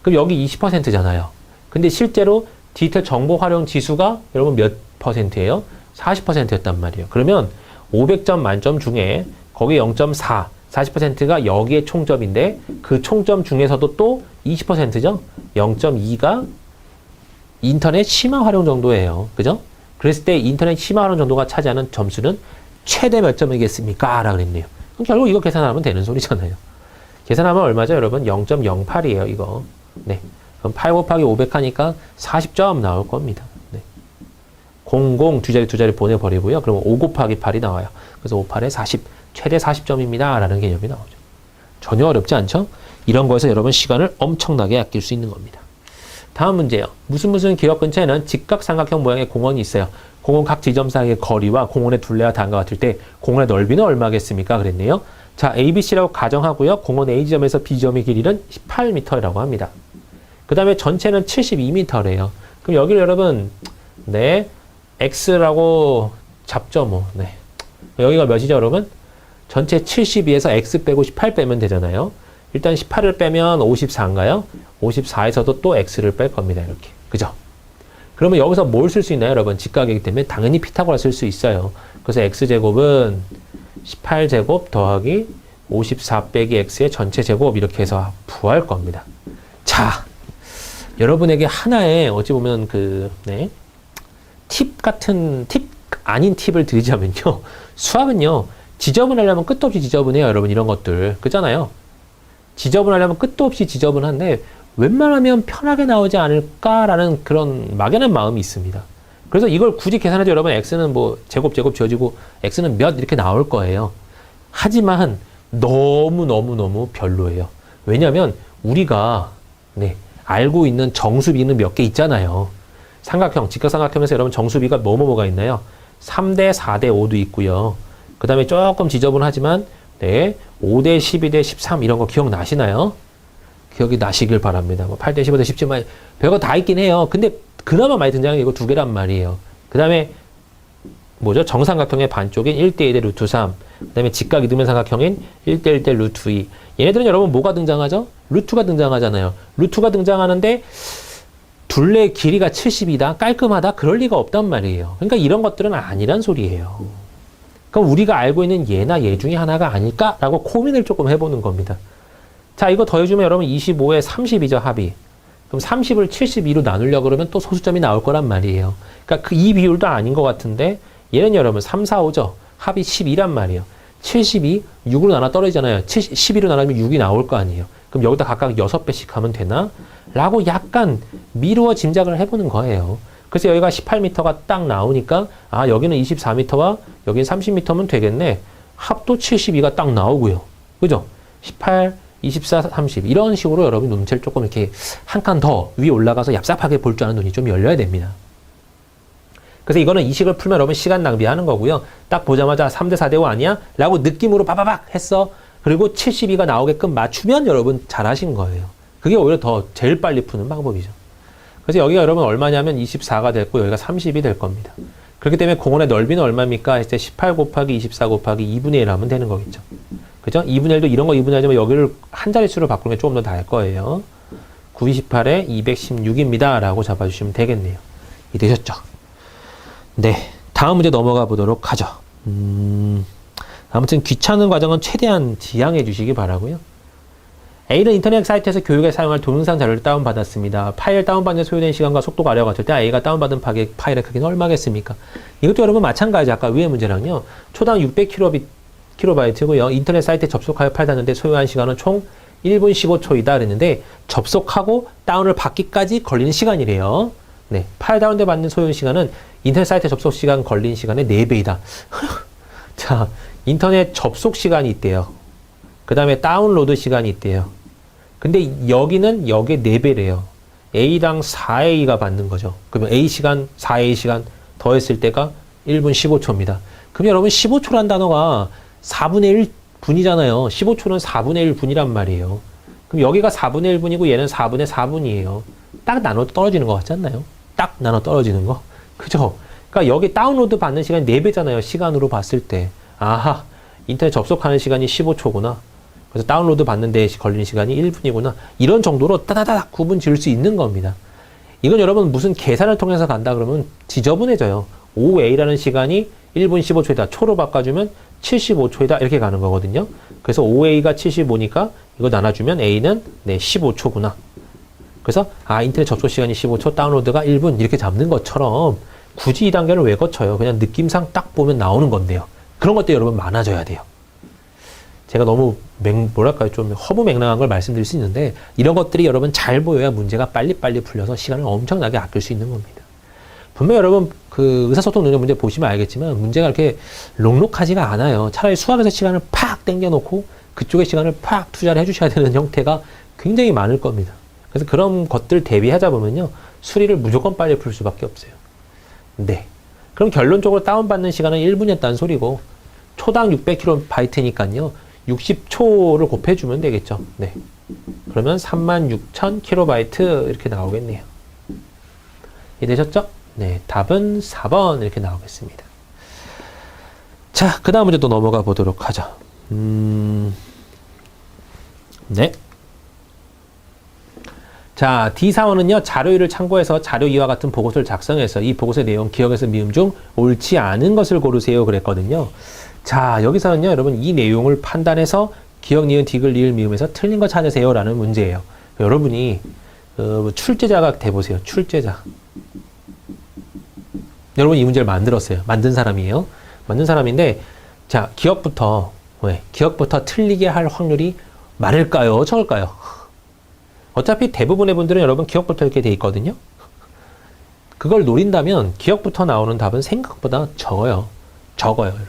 그럼 여기 20%잖아요. 근데 실제로 디지털 정보 활용 지수가 여러분 몇 %예요? 40%였단 말이에요. 그러면 500점 만점 중에 거기 0.4, 40%가 여기에 총점인데 그 총점 중에서도 또 20%죠? 0.2가 인터넷 심화 활용 정도예요. 그죠? 그랬을 때 인터넷 심화 활용 정도가 차지하는 점수는 최대 몇 점이겠습니까? 라고 그랬네요. 그럼 결국 이거 계산하면 되는 소리잖아요. 계산하면 얼마죠, 여러분? 0.08이에요, 이거. 네. 그럼 8 곱하기 500 하니까 40점 나올 겁니다. 네. 00 두 자리 보내버리고요. 그럼 5 곱하기 8이 나와요. 그래서 5, 8에 40, 최대 40점입니다. 라는 개념이 나오죠. 전혀 어렵지 않죠? 이런 거에서 여러분 시간을 엄청나게 아낄 수 있는 겁니다. 다음 문제요. 무슨 기업 근처에는 직각삼각형 모양의 공원이 있어요. 공원 각 지점 사이의 거리와 공원의 둘레와 다음과 같을 때 공원의 넓이는 얼마겠습니까? 그랬네요. 자, ABC라고 가정하고요. 공원 A지점에서 B지점의 길이는 18m라고 합니다. 그 다음에 전체는 72m래요. 그럼 여기를 여러분, 네, X라고 잡죠, 뭐. 네. 여기가 몇이죠, 여러분? 전체 72에서 X 빼고 18 빼면 되잖아요. 일단 18을 빼면 54인가요? 54에서도 또 X를 뺄 겁니다, 이렇게. 그죠? 그러면 여기서 뭘 쓸 수 있나요, 여러분? 직각이기 때문에 당연히 피타고라 쓸 수 있어요. 그래서 X제곱은 18제곱 더하기 54 빼기 X의 전체 제곱 이렇게 해서 구할 겁니다. 자, 여러분에게 하나의 어찌 보면 팁 아닌 팁을 드리자면요. 수학은요, 지저분하려면 끝도 없이 지저분해요, 여러분. 이런 것들. 그잖아요. 지저분하려면 끝도 없이 지저분한데 웬만하면 편하게 나오지 않을까라는 그런 막연한 마음이 있습니다. 그래서 이걸 굳이 계산해도 여러분 x는 뭐 제곱 지어지고 x는 몇 이렇게 나올 거예요. 하지만 너무 별로예요. 왜냐하면 우리가 알고 있는 정수비는 몇 개 있잖아요. 삼각형, 직각삼각형에서 여러분 정수비가 뭐가 있나요? 3대 4대 5도 있고요. 그 다음에 조금 지저분하지만 5대 12대 13 이런 거 기억나시나요? 기억이 나시길 바랍니다. 뭐 8대 15대 17만 별거 다 있긴 해요. 근데 그나마 많이 등장하는 게 이거 두 개란 말이에요. 그 다음에 뭐죠? 정삼각형의 반쪽인 1대 2대 루트 3. 그 다음에 직각 이등변 삼각형인 1대 1대 루트 2. 얘네들은 여러분 뭐가 등장하죠? 루트가 등장하잖아요. 루트가 등장하는데 둘레의 길이가 70이다? 깔끔하다? 그럴 리가 없단 말이에요. 그러니까 이런 것들은 아니란 소리예요. 그럼 우리가 알고 있는 얘나 얘 중에 하나가 아닐까라고 고민을 조금 해보는 겁니다. 자, 이거 더해주면 여러분 25에 30이죠, 합이. 그럼 30을 72로 나누려고 그러면 또 소수점이 나올 거란 말이에요. 그러니까 이 비율도 아닌 것 같은데 얘는 여러분 3, 4, 5죠. 합이 12란 말이에요. 72, 6으로 나눠 떨어지잖아요. 12로 나누면 6이 나올 거 아니에요. 그럼 여기다 각각 6배씩 하면 되나? 라고 약간 미루어 짐작을 해보는 거예요. 그래서 여기가 18m가 딱 나오니까 아, 여기는 24m와 여기는 30m면 되겠네. 합도 72가 딱 나오고요. 그죠? 18, 24, 30 이런 식으로 여러분 눈치를 조금 이렇게 한 칸 더 위에 올라가서 얍삽하게 볼 줄 아는 눈이 좀 열려야 됩니다. 그래서 이거는 이 식을 풀면 여러분 시간 낭비하는 거고요. 딱 보자마자 3대 4대 5 아니야? 라고 느낌으로 바바박 했어. 그리고 72가 나오게끔 맞추면 여러분 잘하신 거예요. 그게 오히려 더 제일 빨리 푸는 방법이죠. 그래서 여기가 여러분 얼마냐면 24가 됐고 여기가 30이 될 겁니다. 그렇기 때문에 공원의 넓이는 얼마입니까? 했을 때 18 곱하기 24 곱하기 2분의 1 하면 되는 거겠죠. 그죠? 2분의 1도 이런 거 2분의 1이지만 여기를 한 자릿수로 바꾸는 게 조금 더 나을 거예요. 9, 28에 216입니다. 라고 잡아주시면 되겠네요. 이해되셨죠? 네. 다음 문제 넘어가 보도록 하죠. 아무튼 귀찮은 과정은 최대한 지양해 주시기 바라고요. A는 인터넷 사이트에서 교육에 사용할 동영상 자료를 다운받았습니다. 파일 다운받는 소요된 시간과 속도가 알려갔을 때 A가 다운받은 파일의 크기는 얼마겠습니까? 이것도 여러분 마찬가지 아까 위의 문제랑요. 초당 600kb고요. 인터넷 사이트에 접속하여 팔았는데 소요한 시간은 총 1분 15초이다 그랬는데 접속하고 다운을 받기까지 걸리는 시간이래요. 네, 파일 다운돼 받는 소요 시간은 인터넷 사이트 접속 시간 걸린 시간의 4배이다. 자, 인터넷 접속 시간이 있대요. 그 다음에 다운로드 시간이 있대요. 근데 여기는 여기에 4배래요. A당 4A가 받는 거죠. 그러면 A 시간, 4A 시간 더했을 때가 1분 15초입니다. 그럼 여러분 15초란 단어가 4분의 1분이잖아요. 15초는 4분의 1분이란 말이에요. 그럼 여기가 4분의 1분이고 얘는 4분의 4분이에요. 딱 나눠 떨어지는 것 같지 않나요? 딱 나눠 떨어지는 거. 그죠? 그러니까 여기 다운로드 받는 시간이 4배잖아요. 시간으로 봤을 때. 아하, 인터넷 접속하는 시간이 15초구나. 그래서 다운로드 받는 데 걸리는 시간이 1분이구나. 이런 정도로 따다다닥 구분 지을 수 있는 겁니다. 이건 여러분 무슨 계산을 통해서 간다 그러면 지저분해져요. 5A라는 시간이 1분 15초이다. 초로 바꿔주면 75초이다. 이렇게 가는 거거든요. 그래서 5A가 75니까 이거 나눠주면 A는 15초구나. 그래서 인터넷 접속 시간이 15초, 다운로드가 1분 이렇게 잡는 것처럼 굳이 이 단계를 왜 거쳐요? 그냥 느낌상 딱 보면 나오는 건데요. 그런 것도 여러분 많아져야 돼요. 제가 너무 뭐랄까요? 좀 허무맹랑한 걸 말씀드릴 수 있는데 이런 것들이 여러분 잘 보여야 문제가 빨리빨리 풀려서 시간을 엄청나게 아낄 수 있는 겁니다. 분명 여러분 그 의사소통 능력 문제 보시면 알겠지만 문제가 이렇게 록록하지가 않아요. 차라리 수학에서 시간을 팍 땡겨놓고 그쪽에 시간을 팍 투자를 해주셔야 되는 형태가 굉장히 많을 겁니다. 그래서 그런 것들 대비하자 보면요. 수리를 무조건 빨리 풀 수밖에 없어요. 네. 그럼 결론적으로 다운받는 시간은 1분이었다는 소리고 초당 600kb니까요. 60초를 곱해주면 되겠죠. 네. 그러면 36,000kb 이렇게 나오겠네요. 이해되셨죠? 네. 답은 4번 이렇게 나오겠습니다. 자, 그 다음 문제 또 넘어가 보도록 하죠. 네. 자, D4원은요, 자료일을 참고해서 자료 이와 같은 보고서를 작성해서 이 보고서의 내용, 기억에서 미음 중 옳지 않은 것을 고르세요. 그랬거든요. 자, 여기서는요, 여러분, 이 내용을 판단해서 기억, 니은, 디귿, 리을, 미음에서 틀린 거 찾으세요. 라는 문제예요. 여러분이, 출제자가 돼보세요. 출제자. 여러분, 이 문제를 만들었어요. 만든 사람이에요. 만든 사람인데, 자, 기억부터 틀리게 할 확률이 많을까요? 적을까요? 어차피 대부분의 분들은 여러분 기억부터 이렇게 돼 있거든요. 그걸 노린다면 기억부터 나오는 답은 생각보다 적어요. 여러분.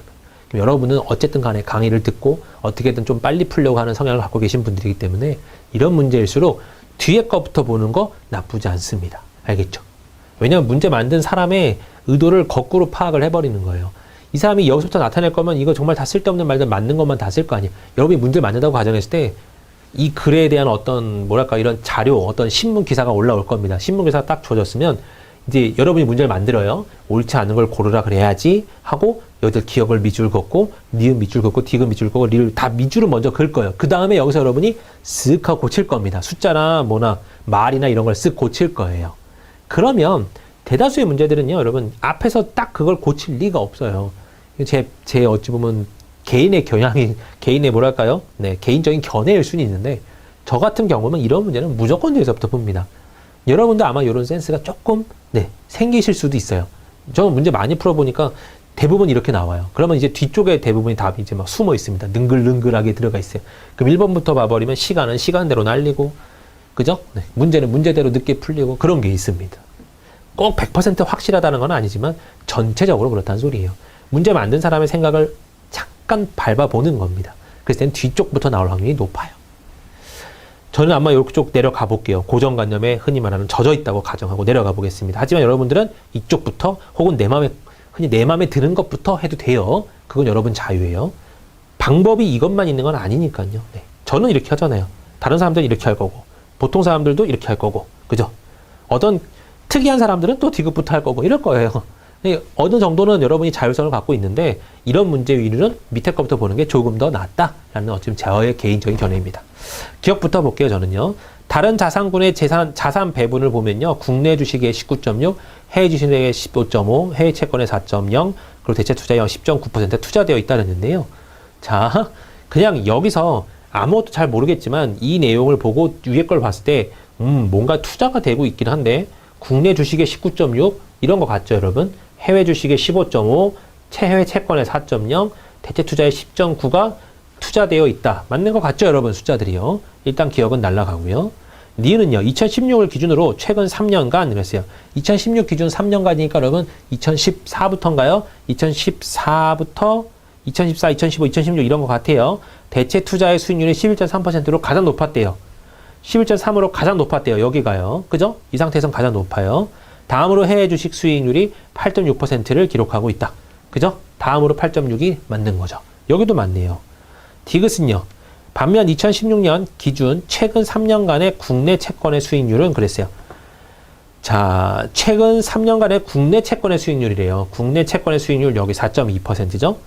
여러분은 어쨌든 간에 강의를 듣고 어떻게든 좀 빨리 풀려고 하는 성향을 갖고 계신 분들이기 때문에 이런 문제일수록 뒤에 거부터 보는 거 나쁘지 않습니다. 알겠죠? 왜냐하면 문제 만든 사람의 의도를 거꾸로 파악을 해버리는 거예요. 이 사람이 여기서부터 나타낼 거면 이거 정말 다 쓸데없는 말들 맞는 것만 다 쓸 거 아니에요. 여러분이 문제를 만든다고 가정했을 때 이 글에 대한 어떤 뭐랄까 이런 자료, 어떤 신문 기사가 올라올 겁니다. 신문 기사가 딱 주어졌으면 이제 여러분이 문제를 만들어요. 옳지 않은 걸 고르라 그래야지 하고 여기들 기억을 밑줄 긋고 니은 밑줄 긋고 디귿 밑줄 긋고 리을 다 밑줄을 먼저 그을 거예요. 그 다음에 여기서 여러분이 쓱 하고 고칠 겁니다. 숫자나 뭐나 말이나 이런 걸 쓱 고칠 거예요. 그러면 대다수의 문제들은요, 여러분 앞에서 딱 그걸 고칠 리가 없어요. 제 어찌 보면 개인의 경향이, 개인의 뭐랄까요? 네, 개인적인 견해일 수는 있는데, 저 같은 경우는 이런 문제는 무조건 뒤에서부터 봅니다. 여러분도 아마 이런 센스가 조금, 생기실 수도 있어요. 저는 문제 많이 풀어보니까 대부분 이렇게 나와요. 그러면 이제 뒤쪽에 대부분이 답이 이제 막 숨어 있습니다. 능글능글하게 들어가 있어요. 그럼 1번부터 봐버리면 시간은 시간대로 날리고, 그죠? 네, 문제는 문제대로 늦게 풀리고, 그런 게 있습니다. 꼭 100% 확실하다는 건 아니지만, 전체적으로 그렇다는 소리예요. 문제 만든 사람의 생각을 잠깐 밟아보는 겁니다. 그래서 뒤쪽부터 나올 확률이 높아요. 저는 아마 이쪽 내려가 볼게요. 고정관념에 흔히 말하는 젖어 있다고 가정하고 내려가 보겠습니다. 하지만 여러분들은 이쪽부터 혹은 흔히 내 마음에 드는 것부터 해도 돼요. 그건 여러분 자유예요. 방법이 이것만 있는 건 아니니까요. 네. 저는 이렇게 하잖아요. 다른 사람들은 이렇게 할 거고 보통 사람들도 이렇게 할 거고 그죠? 어떤 특이한 사람들은 또 디귿부터 할 거고 이럴 거예요. 어느 정도는 여러분이 자율성을 갖고 있는데 이런 문제 위주는 밑에 거부터 보는 게 조금 더 낫다라는 어쩌면 저의 개인적인 견해입니다. 기억부터 볼게요. 저는요. 다른 자산군의 자산 배분을 보면요. 국내 주식의 19.6, 해외 주식의 15.5, 해외 채권의 4.0, 그리고 대체 투자의 10.9% 투자되어 있다는데요. 자, 그냥 여기서 아무것도 잘 모르겠지만 이 내용을 보고 위에 걸 봤을 때 뭔가 투자가 되고 있긴 한데 국내 주식의 19.6 이런 거 같죠, 여러분? 해외 주식의 15.5, 해외 채권의 4.0, 대체 투자의 10.9가 투자되어 있다. 맞는 거 같죠, 여러분? 숫자들이요. 일단 기억은 날라가고요. 니은은요, 2016을 기준으로 최근 3년간 그랬어요. 2016 기준 3년간이니까 여러분 2014부터인가요? 2014부터 2014, 2015, 2016 이런 것 같아요. 대체 투자의 수익률이 11.3%로 가장 높았대요. 11.3으로 가장 높았대요. 여기가요. 그죠? 이 상태에선 가장 높아요. 다음으로 해외 주식 수익률이 8.6%를 기록하고 있다. 그죠? 다음으로 8.6이 맞는 거죠. 여기도 맞네요. 디귿은요. 반면 2016년 기준 최근 3년간의 국내 채권의 수익률은 그랬어요. 자, 최근 3년간의 국내 채권의 수익률이래요. 국내 채권의 수익률 여기 4.2%죠.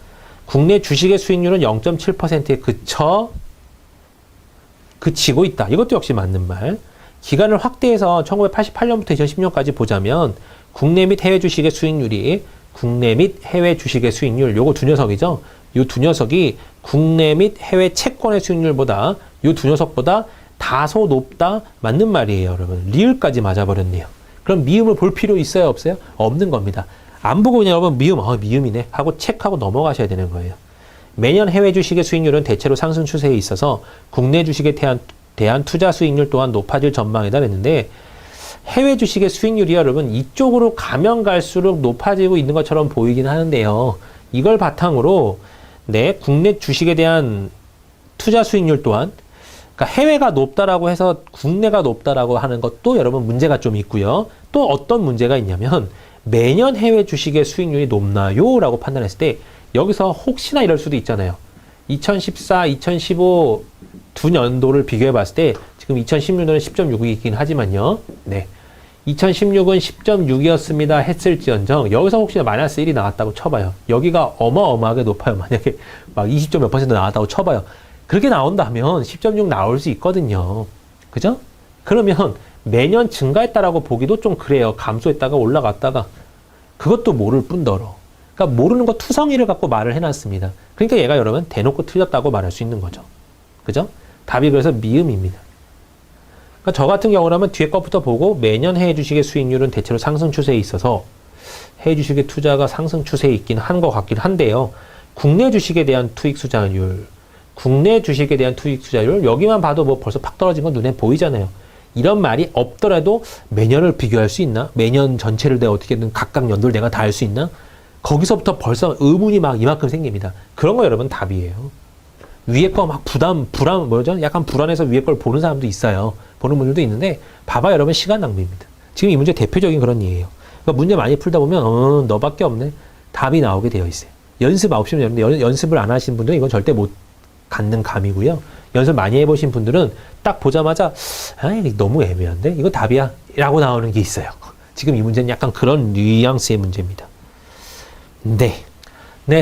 국내 주식의 수익률은 0.7%에 그치고 있다. 이것도 역시 맞는 말. 기간을 확대해서 1988년부터 2010년까지 보자면 국내 및 해외 주식의 수익률이 국내 및 해외 주식의 수익률 요거 두 녀석이죠. 요 두 녀석이 국내 및 해외 채권의 수익률보다 요 두 녀석보다 다소 높다. 맞는 말이에요, 여러분. 리을까지 맞아버렸네요. 그럼 미음을 볼 필요 있어요, 없어요? 없는 겁니다. 안 보고 그냥 여러분 미음이네 하고 체크하고 넘어가셔야 되는 거예요. 매년 해외 주식의 수익률은 대체로 상승 추세에 있어서 국내 주식에 대한 투자 수익률 또한 높아질 전망이다 그랬는데 해외 주식의 수익률이 여러분 이쪽으로 가면 갈수록 높아지고 있는 것처럼 보이긴 하는데요. 이걸 바탕으로 국내 주식에 대한 투자 수익률 또한 그러니까 해외가 높다라고 해서 국내가 높다라고 하는 것도 여러분 문제가 좀 있고요. 또 어떤 문제가 있냐면 매년 해외 주식의 수익률이 높나요? 라고 판단했을 때 여기서 혹시나 이럴 수도 있잖아요. 2014, 2015 두 년도를 비교해 봤을 때 지금 2016년은 10.6이긴 하지만요. 2016은 10.6이었습니다. 했을지언정 여기서 혹시나 마이너스 1이 나왔다고 쳐봐요. 여기가 어마어마하게 높아요. 만약에 막 20몇 몇 % 나왔다고 쳐봐요. 그렇게 나온다면 10.6 나올 수 있거든요. 그죠? 그러면 매년 증가했다라고 보기도 좀 그래요. 감소했다가 올라갔다가 그것도 모를 뿐더러 그러니까 모르는 거 투성이를 갖고 말을 해놨습니다. 그러니까 얘가 여러분 대놓고 틀렸다고 말할 수 있는 거죠. 그죠? 답이 그래서 미음입니다. 그러니까 저 같은 경우라면 뒤에 것부터 보고 매년 해외 주식의 수익률은 대체로 상승 추세에 있어서 해외 주식의 투자가 상승 추세에 있긴 한 것 같긴 한데요. 국내 주식에 대한 투입 투자율 여기만 봐도 뭐 벌써 팍 떨어진 건 눈에 보이잖아요. 이런 말이 없더라도 매년을 비교할 수 있나? 매년 전체를 내가 어떻게든 각각 연도를 내가 다 알 수 있나? 거기서부터 벌써 의문이 막 이만큼 생깁니다. 그런 거 여러분 답이에요. 위에 거 막 약간 불안해서 위에 걸 보는 사람도 있어요. 보는 분들도 있는데 봐봐 여러분 시간 낭비입니다. 지금 이 문제 대표적인 그런 예예요. 그러니까 문제 많이 풀다 보면 너밖에 없네. 답이 나오게 되어 있어요. 연습 9시면 여러분들 연습을 안 하신 분들은 이건 절대 못 갖는 감이고요. 연습 많이 해보신 분들은 딱 보자마자 이게 너무 애매한데 이거 답이야 라고 나오는 게 있어요. 지금 이 문제는 약간 그런 뉘앙스의 문제입니다.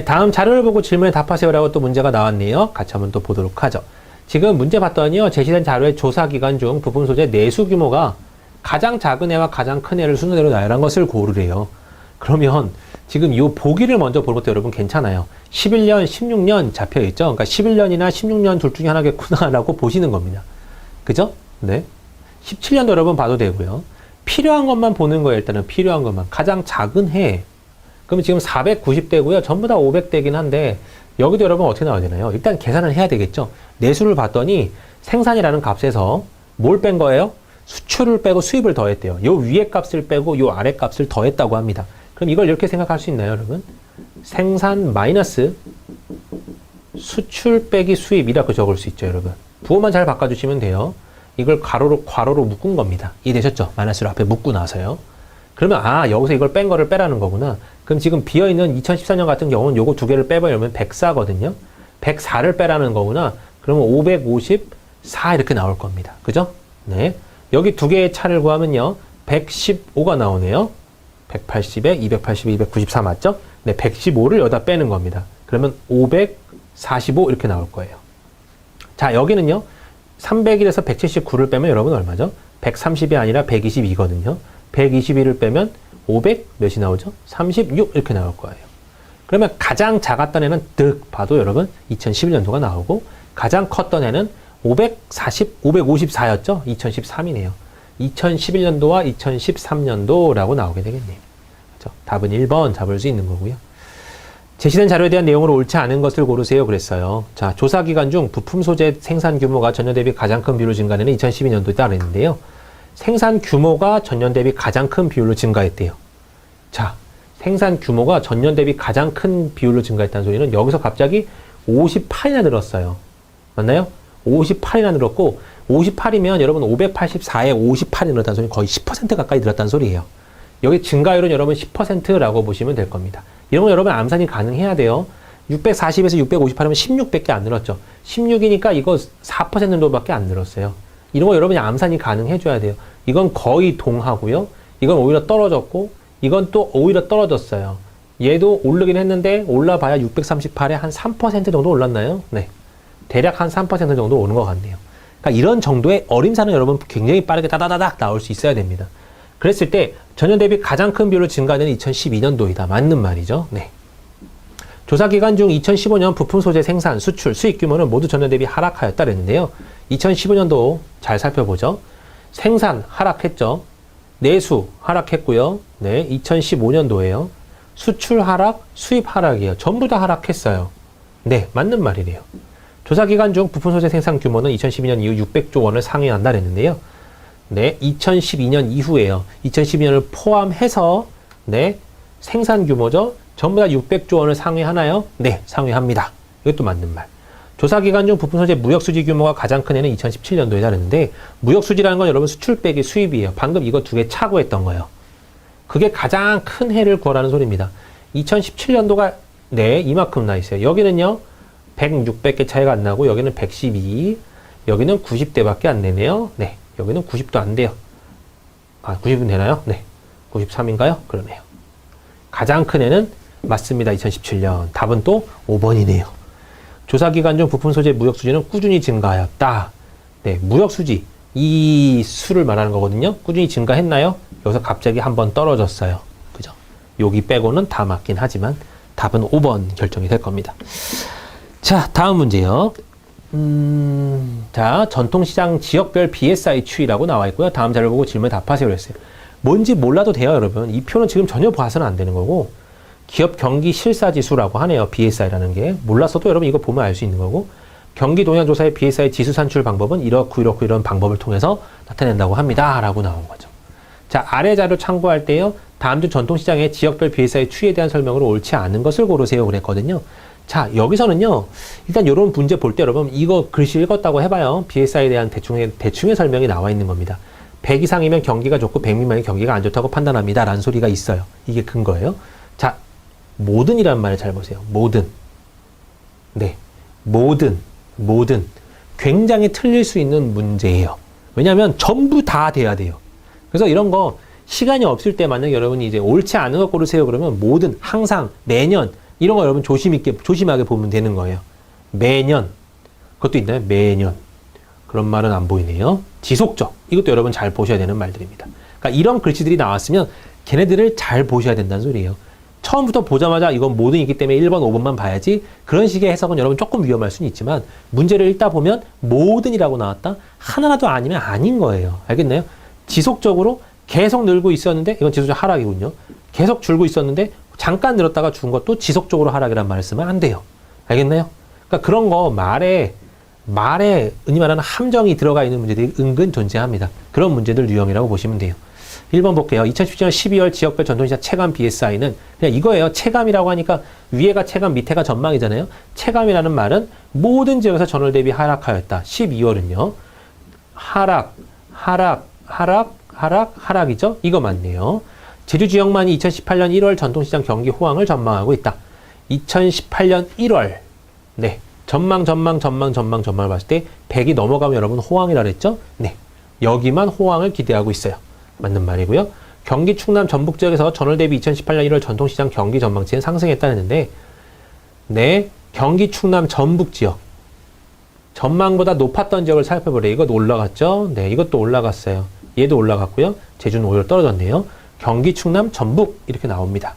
다음 자료를 보고 질문에 답하세요 라고 또 문제가 나왔네요. 같이 한번 또 보도록 하죠. 지금 문제 봤더니요. 제시된 자료의 조사 기간 중 부품 소재 내수 규모가 가장 작은 애와 가장 큰 애를 순서대로 나열한 것을 고르래요. 그러면 지금 이 보기를 먼저 보는 것도 여러분 괜찮아요. 11년, 16년 잡혀있죠. 그러니까 11년이나 16년 둘 중에 하나겠구나 라고 보시는 겁니다. 그죠? 17년도 여러분 봐도 되고요. 필요한 것만 보는 거예요. 일단은 필요한 것만. 가장 작은 해. 그럼 지금 490대고요. 전부 다 500대긴 한데 여기도 여러분 어떻게 나와야 되나요? 일단 계산을 해야 되겠죠. 내수를 봤더니 생산이라는 값에서 뭘 뺀 거예요? 수출을 빼고 수입을 더했대요. 요 위에 값을 빼고 요 아래 값을 더했다고 합니다. 그럼 이걸 이렇게 생각할 수 있나요, 여러분? 생산 마이너스 수출 빼기 수입이라고 적을 수 있죠, 여러분. 부호만 잘 바꿔주시면 돼요. 이걸 괄호로 묶은 겁니다. 이해되셨죠? 마이너스를 앞에 묶고 나서요. 그러면 여기서 이걸 뺀 거를 빼라는 거구나. 그럼 지금 비어있는 2014년 같은 경우는 요거 두 개를 빼버리면 104거든요. 104를 빼라는 거구나. 그러면 554 이렇게 나올 겁니다. 그죠? 여기 두 개의 차를 구하면요. 115가 나오네요. 180에 280에 294 맞죠? 115를 여기다 빼는 겁니다. 그러면 545 이렇게 나올 거예요. 자, 여기는요. 301에서 179를 빼면 여러분 얼마죠? 130이 아니라 122거든요. 122를 빼면 500 몇이 나오죠? 36 이렇게 나올 거예요. 그러면 가장 작았던 해는 득 봐도 여러분 2011년도가 나오고 가장 컸던 해는 554였죠? 2013이네요. 2011년도와 2013년도라고 나오게 되겠네요. 그렇죠? 답은 1번 잡을 수 있는 거고요. 제시된 자료에 대한 내용으로 옳지 않은 것을 고르세요 그랬어요. 자, 조사 기간 중 부품 소재 생산 규모가 전년 대비 가장 큰 비율로 증가하는 2012년도에 따르는데요. 생산 규모가 전년 대비 가장 큰 비율로 증가했대요. 자, 생산 규모가 전년 대비 가장 큰 비율로 증가했다는 소리는 여기서 갑자기 58이나 늘었어요. 맞나요? 58이나 늘었고 58이면 여러분 584에 58이 늘었다는 소리는 거의 10% 가까이 늘었다는 소리예요. 여기 증가율은 여러분 10%라고 보시면 될 겁니다. 이런 거 여러분 암산이 가능해야 돼요. 640에서 658하면 16밖에 안 늘었죠. 16이니까 이거 4% 정도밖에 안 늘었어요. 이런 거 여러분이 암산이 가능해줘야 돼요. 이건 거의 동하고요. 이건 오히려 떨어졌고 이건 또 오히려 떨어졌어요. 얘도 오르긴 했는데 올라봐야 638에 한 3% 정도 올랐나요? 네. 대략 한 3% 정도 오는 것 같네요. 그러니까 이런 정도의 어림사는 여러분 굉장히 빠르게 따다다닥 나올 수 있어야 됩니다. 그랬을 때 전년 대비 가장 큰 비율로 증가하는 2012년도이다. 맞는 말이죠. 네. 조사 기간 중 2015년 부품 소재 생산, 수출, 수익 규모는 모두 전년 대비 하락하였다 그랬는데요. 2015년도 잘 살펴보죠. 생산 하락했죠. 내수 하락했고요. 네, 2015년도에요. 수출 하락, 수입 하락이에요. 전부 다 하락했어요. 네, 맞는 말이래요. 조사 기간 중 부품 소재 생산 규모는 2012년 이후 600조 원을 상회한다 그랬는데요. 네, 2012년 이후에요. 2012년을 포함해서 네, 생산 규모죠. 전부 다 600조 원을 상회하나요? 네, 상회합니다. 이것도 맞는 말. 조사 기간 중 부품 소재 무역 수지 규모가 가장 큰 해는 2017년도에 다르는데 무역 수지라는 건 여러분 수출 빼기 수입이에요. 방금 이거 두 개 차고 했던 거예요. 그게 가장 큰 해를 구하라는 소리입니다. 2017년도가 네, 이만큼 나 있어요. 여기는요. 100, 600개 차이가 안 나고 여기는 112, 여기는 90대밖에 안 되네요. 네, 여기는 90도 안 돼요. 아, 90은 되나요? 네, 93인가요? 그러네요. 가장 큰 해는 맞습니다. 2017년. 답은 또 5번이네요. 조사 기간 중 부품 소재 무역 수지는 꾸준히 증가하였다. 네, 무역 수지 이 수를 말하는 거거든요. 꾸준히 증가했나요? 여기서 갑자기 한번 떨어졌어요. 그죠? 여기 빼고는 다 맞긴 하지만 답은 5번 결정이 될 겁니다. 자, 다음 문제요. 자, 전통시장 지역별 BSI 추이라고 나와 있고요. 다음 자료를 보고 질문에 답하세요 그랬어요. 뭔지 몰라도 돼요, 여러분. 이 표는 지금 전혀 봐서는 안 되는 거고 기업 경기 실사지수라고 하네요. BSI라는 게. 몰랐어도 여러분 이거 보면 알 수 있는 거고 경기 동향조사의 BSI 지수 산출 방법은 이렇고 이런 방법을 통해서 나타낸다고 합니다. 라고 나온 거죠. 자, 아래 자료 참고할 때요. 다음 중 전통시장의 지역별 BSI 추이에 대한 설명으로 옳지 않은 것을 고르세요 그랬거든요. 자, 여기서는요. 일단 이런 문제 볼 때 여러분 이거 글씨 읽었다고 해봐요. BSI에 대한 대충의 설명이 나와 있는 겁니다. 100 이상이면 경기가 좋고 100 미만이 경기가 안 좋다고 판단합니다. 라는 소리가 있어요. 이게 근거예요. 자, 모든이라는 말을 잘 보세요. 모든. 네. 모든. 굉장히 틀릴 수 있는 문제예요. 왜냐하면 전부 다 돼야 돼요. 그래서 이런 거 시간이 없을 때 만약에 여러분이 이제 옳지 않은 거 고르세요 그러면 모든, 항상, 매년 이런 거 여러분 조심하게 보면 되는 거예요. 매년. 그것도 있나요? 매년. 그런 말은 안 보이네요. 지속적. 이것도 여러분 잘 보셔야 되는 말들입니다. 그러니까 이런 글씨들이 나왔으면 걔네들을 잘 보셔야 된다는 소리예요. 처음부터 보자마자 이건 모든이기 때문에 1번, 5번만 봐야지. 그런 식의 해석은 여러분 조금 위험할 수는 있지만 문제를 읽다 보면 모든이라고 나왔다? 하나라도 아니면 아닌 거예요. 알겠나요? 지속적으로 계속 늘고 있었는데 이건 지속적 하락이군요. 계속 줄고 있었는데 잠깐 늘었다가 준 것도 지속적으로 하락이란 말을 쓰면 안 돼요. 알겠나요? 그러니까 그런 거 말에 흔히 말하는 함정이 들어가 있는 문제들이 은근 존재합니다. 그런 문제들 유형이라고 보시면 돼요. 1번 볼게요. 2017년 12월 지역별 전통시장 체감 BSI는 그냥 이거예요. 체감이라고 하니까 위에가 체감, 밑에가 전망이잖아요. 체감이라는 말은 모든 지역에서 전월 대비 하락하였다. 12월은요. 하락이죠. 이거 맞네요. 제주 지역만이 2018년 1월 전통시장 경기 호황을 전망하고 있다. 2018년 1월. 네. 전망을 봤을 때 100이 넘어가면 여러분 호황이라 그랬죠? 네. 여기만 호황을 기대하고 있어요. 맞는 말이고요. 경기 충남 전북 지역에서 전월 대비 2018년 1월 전통시장 경기 전망치는 상승했다는데 네. 경기 충남 전북 지역. 전망보다 높았던 지역을 살펴보래요. 이것도 올라갔죠? 네. 이것도 올라갔어요. 얘도 올라갔고요. 제주는 오히려 떨어졌네요. 경기 충남 전북 이렇게 나옵니다.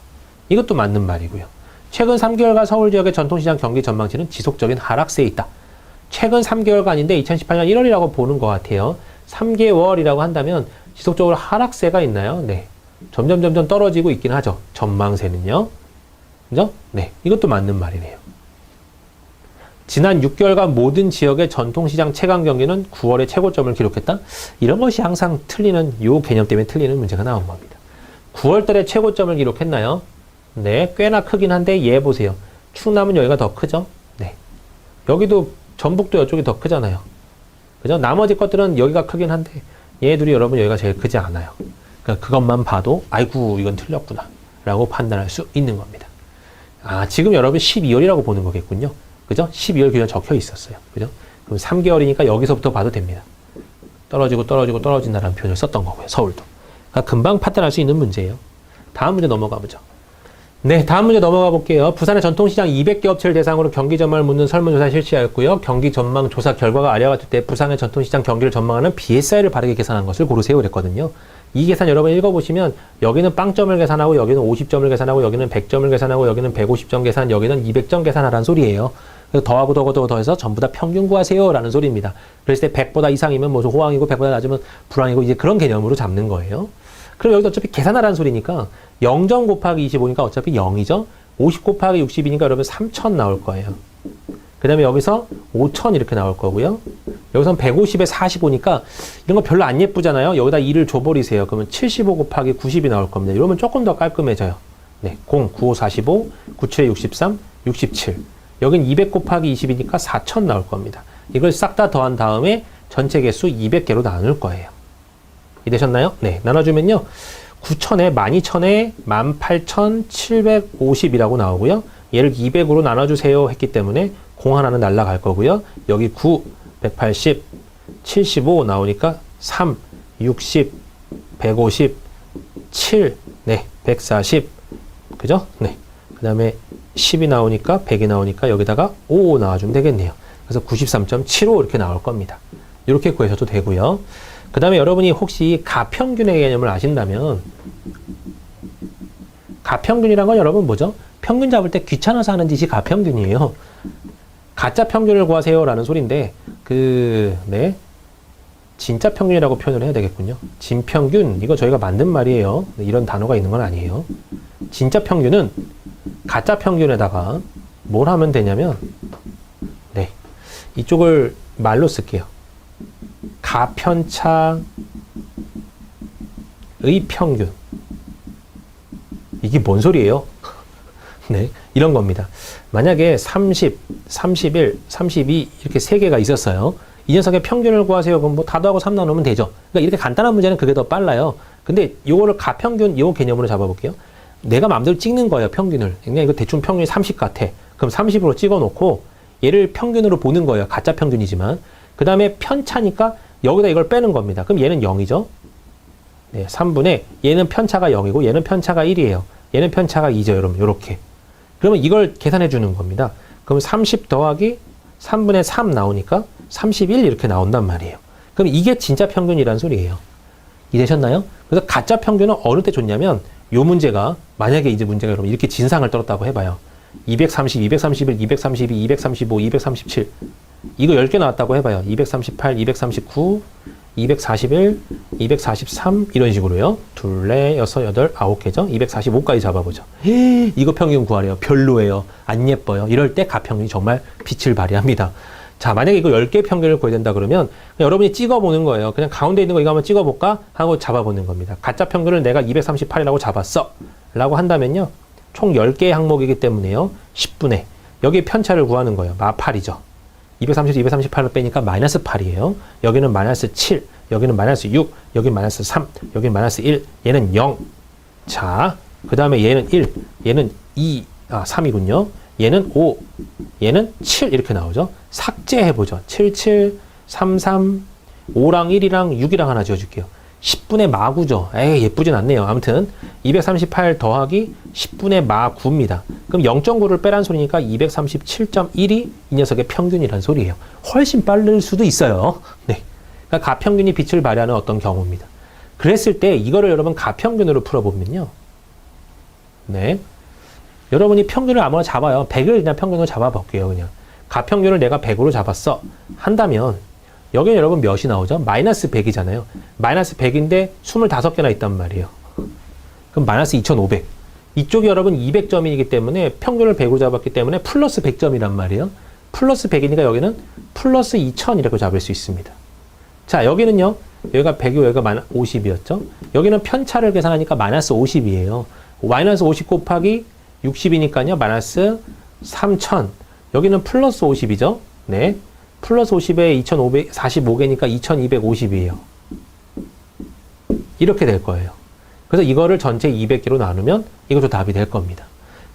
이것도 맞는 말이고요. 최근 3개월간 서울 지역의 전통시장 경기 전망치는 지속적인 하락세에 있다. 최근 3개월간인데 2018년 1월이라고 보는 것 같아요. 3개월이라고 한다면 지속적으로 하락세가 있나요? 네. 점점 떨어지고 있긴 하죠. 전망세는요. 그죠? 네. 이것도 맞는 말이네요. 지난 6개월간 모든 지역의 전통시장 체감 경기는 9월에 최고점을 기록했다. 이런 것이 항상 틀리는, 요 개념 때문에 틀리는 문제가 나온 겁니다. 9월 달에 최고점을 기록했나요? 네. 꽤나 크긴 한데 얘 보세요. 충남은 여기가 더 크죠? 네. 여기도 전북도 이쪽이 더 크잖아요. 그죠? 나머지 것들은 여기가 크긴 한데 얘들이 여러분 여기가 제일 크지 않아요. 그러니까 그것만 봐도 아이고 이건 틀렸구나 라고 판단할 수 있는 겁니다. 아, 지금 여러분 12월이라고 보는 거겠군요. 그죠? 12월 그냥 적혀 있었어요. 그죠? 그럼 3개월이니까 여기서부터 봐도 됩니다. 떨어진다라는 표현을 썼던 거고요. 서울도. 그러니까 금방 판단할 수 있는 문제예요. 다음 문제 넘어가 보죠. 네, 다음 문제 넘어가 볼게요. 부산의 전통시장 200개 업체를 대상으로 경기 전망을 묻는 설문조사 실시하였고요. 경기 전망 조사 결과가 아래와 같을 때 부산의 전통시장 경기를 전망하는 BSI를 바르게 계산한 것을 고르세요 그랬거든요. 이 계산 여러분 읽어보시면 여기는 빵점을 계산하고 여기는 50점을 계산하고 여기는 100점을 계산하고 여기는 150점 계산, 여기는 200점 계산하라는 소리예요. 그래서 더하고 더해서 전부 다 평균 구하세요 라는 소리입니다. 그랬을 때 100보다 이상이면 뭐 호황이고 100보다 낮으면 불황이고 이제 그런 개념으로 잡는 거예요. 그럼 여기도 어차피 계산하라는 소리니까 0점 곱하기 25니까 어차피 0이죠. 50 곱하기 60이니까 여러분 3000 나올 거예요. 그 다음에 여기서 5000 이렇게 나올 거고요. 여기서 150에 45니까 이런 거 별로 안 예쁘잖아요. 여기다 2를 줘버리세요. 그러면 75 곱하기 90이 나올 겁니다. 이러면 조금 더 깔끔해져요. 네, 0, 95, 45, 97에 63, 67. 여긴 200 곱하기 20이니까 4000 나올 겁니다. 이걸 싹 다 더한 다음에 전체 개수 200개로 나눌 거예요. 이해되셨나요? 네, 나눠주면요. 9000에 12000에 18750이라고 나오고요. 얘를 200으로 나눠주세요 했기 때문에 0 하나는 날라갈 거고요. 여기 9, 180, 75 나오니까 3, 60, 150, 7, 네, 140, 그죠? 네. 그 다음에 10이 나오니까 100이 나오니까 여기다가 5 나와주면 되겠네요. 그래서 93.75 이렇게 나올 겁니다. 이렇게 구하셔도 되고요. 그 다음에 여러분이 혹시 가평균의 개념을 아신다면 가평균이란 건 여러분 뭐죠? 평균 잡을 때 귀찮아서 하는 짓이 가평균이에요. 가짜 평균을 구하세요 라는 소리인데 네, 진짜 평균이라고 표현을 해야 되겠군요. 진평균, 이거 저희가 만든 말이에요. 이런 단어가 있는 건 아니에요. 진짜 평균은 가짜 평균에다가 뭘 하면 되냐면 네, 이쪽을 말로 쓸게요. 가편차의 평균. 이게 뭔 소리예요? 네, 이런 겁니다. 만약에 30, 31, 32 이렇게 세 개가 있었어요. 이 녀석의 평균을 구하세요. 그럼 뭐 다 더하고 3 나누면 되죠. 그러니까 이렇게 간단한 문제는 그게 더 빨라요. 근데 요거를 가평균 요 개념으로 잡아볼게요. 내가 마음대로 찍는 거예요, 평균을. 그냥 이거 대충 평균이 30 같아. 그럼 30으로 찍어 놓고 얘를 평균으로 보는 거예요. 가짜 평균이지만. 그 다음에 편차니까 여기다 이걸 빼는 겁니다. 그럼 얘는 0이죠. 네, 3분의 얘는 편차가 0이고 얘는 편차가 1이에요. 얘는 편차가 2죠, 여러분. 요렇게. 그러면 이걸 계산해 주는 겁니다. 그럼 30 더하기 3분의 3 나오니까 31 이렇게 나온단 말이에요. 그럼 이게 진짜 평균이란 소리예요. 이해되셨나요? 그래서 가짜 평균은 어느 때 줬냐면 요 문제가 만약에 이제 문제가 여러분 이렇게 진상을 떨었다고 해봐요. 230, 231, 232, 235, 237 이거 10개 나왔다고 해봐요. 238, 239, 241, 243 이런 식으로요. 둘, 넷, 여섯, 여덟, 9개죠. 245까지 잡아보죠. 이거 평균 구하래요. 별로예요. 안 예뻐요. 이럴 때 가평균이 정말 빛을 발휘합니다. 자, 만약에 이거 10개 평균을 구해야 된다 그러면 여러분이 찍어보는 거예요. 그냥 가운데 있는 거 이거 한번 찍어볼까? 하고 잡아보는 겁니다. 가짜 평균을 내가 238이라고 잡았어. 라고 한다면요. 총 10개의 항목이기 때문에요. 10분의 여기 편차를 구하는 거예요. -8이죠. 230에서 238을 빼니까 -8이에요. 여기는 -7, 여기는 -6, 여기는 -3, 여기는 -1, 얘는 0. 자, 그 다음에 얘는 1, 얘는 2, 3이군요. 얘는 5, 얘는 7 이렇게 나오죠. 삭제해보죠. 7, 7, 3, 3, 5랑 1이랑 6이랑 하나 지어줄게요. 10분의 -9죠. 에이, 예쁘진 않네요. 아무튼 238 더하기 10분의 -9입니다. 그럼 0.9를 빼란 소리니까 237.1이 이 녀석의 평균이란 소리예요. 훨씬 빠를 수도 있어요. 네, 그러니까 가평균이 빛을 발휘하는 어떤 경우입니다. 그랬을 때 이거를 여러분 가평균으로 풀어보면요. 네, 여러분이 평균을 아무나 잡아요. 100을 그냥 평균으로 잡아볼게요. 그냥 가평균을 내가 100으로 잡았어 한다면 여기는 여러분 몇이 나오죠? 마이너스 100이잖아요. 마이너스 100인데 25개나 있단 말이에요. 그럼 마이너스 2500. 이쪽이 여러분 200점이기 때문에 평균을 100으로 잡았기 때문에 플러스 100점이란 말이에요. 플러스 100이니까 여기는 플러스 2000이라고 잡을 수 있습니다. 자, 여기는요. 여기가 100이고 여기가 마이너스 50이었죠. 여기는 편차를 계산하니까 마이너스 50이에요. 마이너스 50 곱하기 60이니까요. 마이너스 3000. 여기는 플러스 50이죠. 네. 플러스 50에 2545개니까 2250이에요. 이렇게 될 거예요. 그래서 이거를 전체 200개로 나누면 이것도 답이 될 겁니다.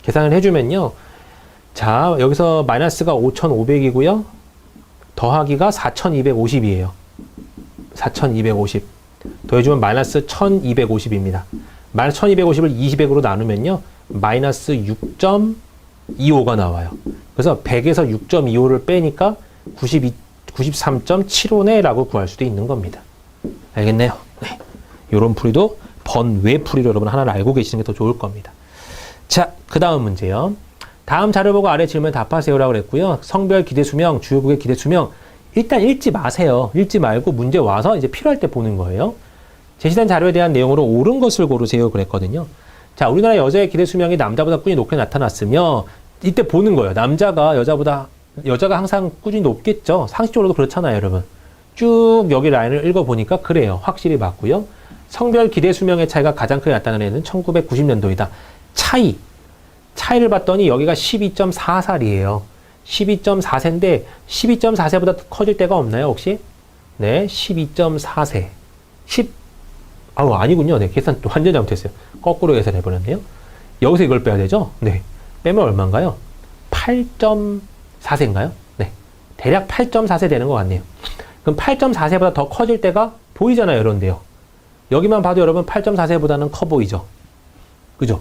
계산을 해주면요. 자, 여기서 마이너스가 5500이고요. 더하기가 4250이에요. 4250. 더해주면 마이너스 1250입니다. 마이너스 1250을 200으로 나누면요. 마이너스 6.25가 나와요. 그래서 100에서 6.25를 빼니까 93.75네 라고 구할 수도 있는 겁니다. 알겠네요? 네. 요런 풀이도 번외 풀이로 여러분 하나를 알고 계시는 게 더 좋을 겁니다. 자, 그 다음 문제요. 다음 자료 보고 아래 질문 답하세요라고 그랬고요. 성별 기대 수명, 주요국의 기대 수명. 일단 읽지 마세요. 읽지 말고 문제 와서 이제 필요할 때 보는 거예요. 제시된 자료에 대한 내용으로 옳은 것을 고르세요 그랬거든요. 자, 우리나라 여자의 기대 수명이 남자보다 꾸준히 높게 나타났으며 이때 보는 거예요. 여자가 항상 꾸준히 높겠죠. 상식적으로도 그렇잖아요, 여러분. 쭉 여기 라인을 읽어보니까 그래요. 확실히 맞고요. 성별 기대 수명의 차이가 가장 크게 나타나는 애는 1990년도이다. 차이를 봤더니 여기가 12.4살이에요. 12.4세인데 12.4세보다 커질 때가 없나요, 혹시? 네, 12.4세. 아니군요. 네, 계산 또 완전 잘못했어요. 거꾸로 계산해버렸네요. 여기서 이걸 빼야 되죠? 네. 빼면 얼마인가요? 8.4세인가요? 네. 대략 8.4세 되는 것 같네요. 그럼 8.4세보다 더 커질 때가 보이잖아요, 이런데요. 여기만 봐도 여러분 8.4세보다는 커 보이죠? 그죠?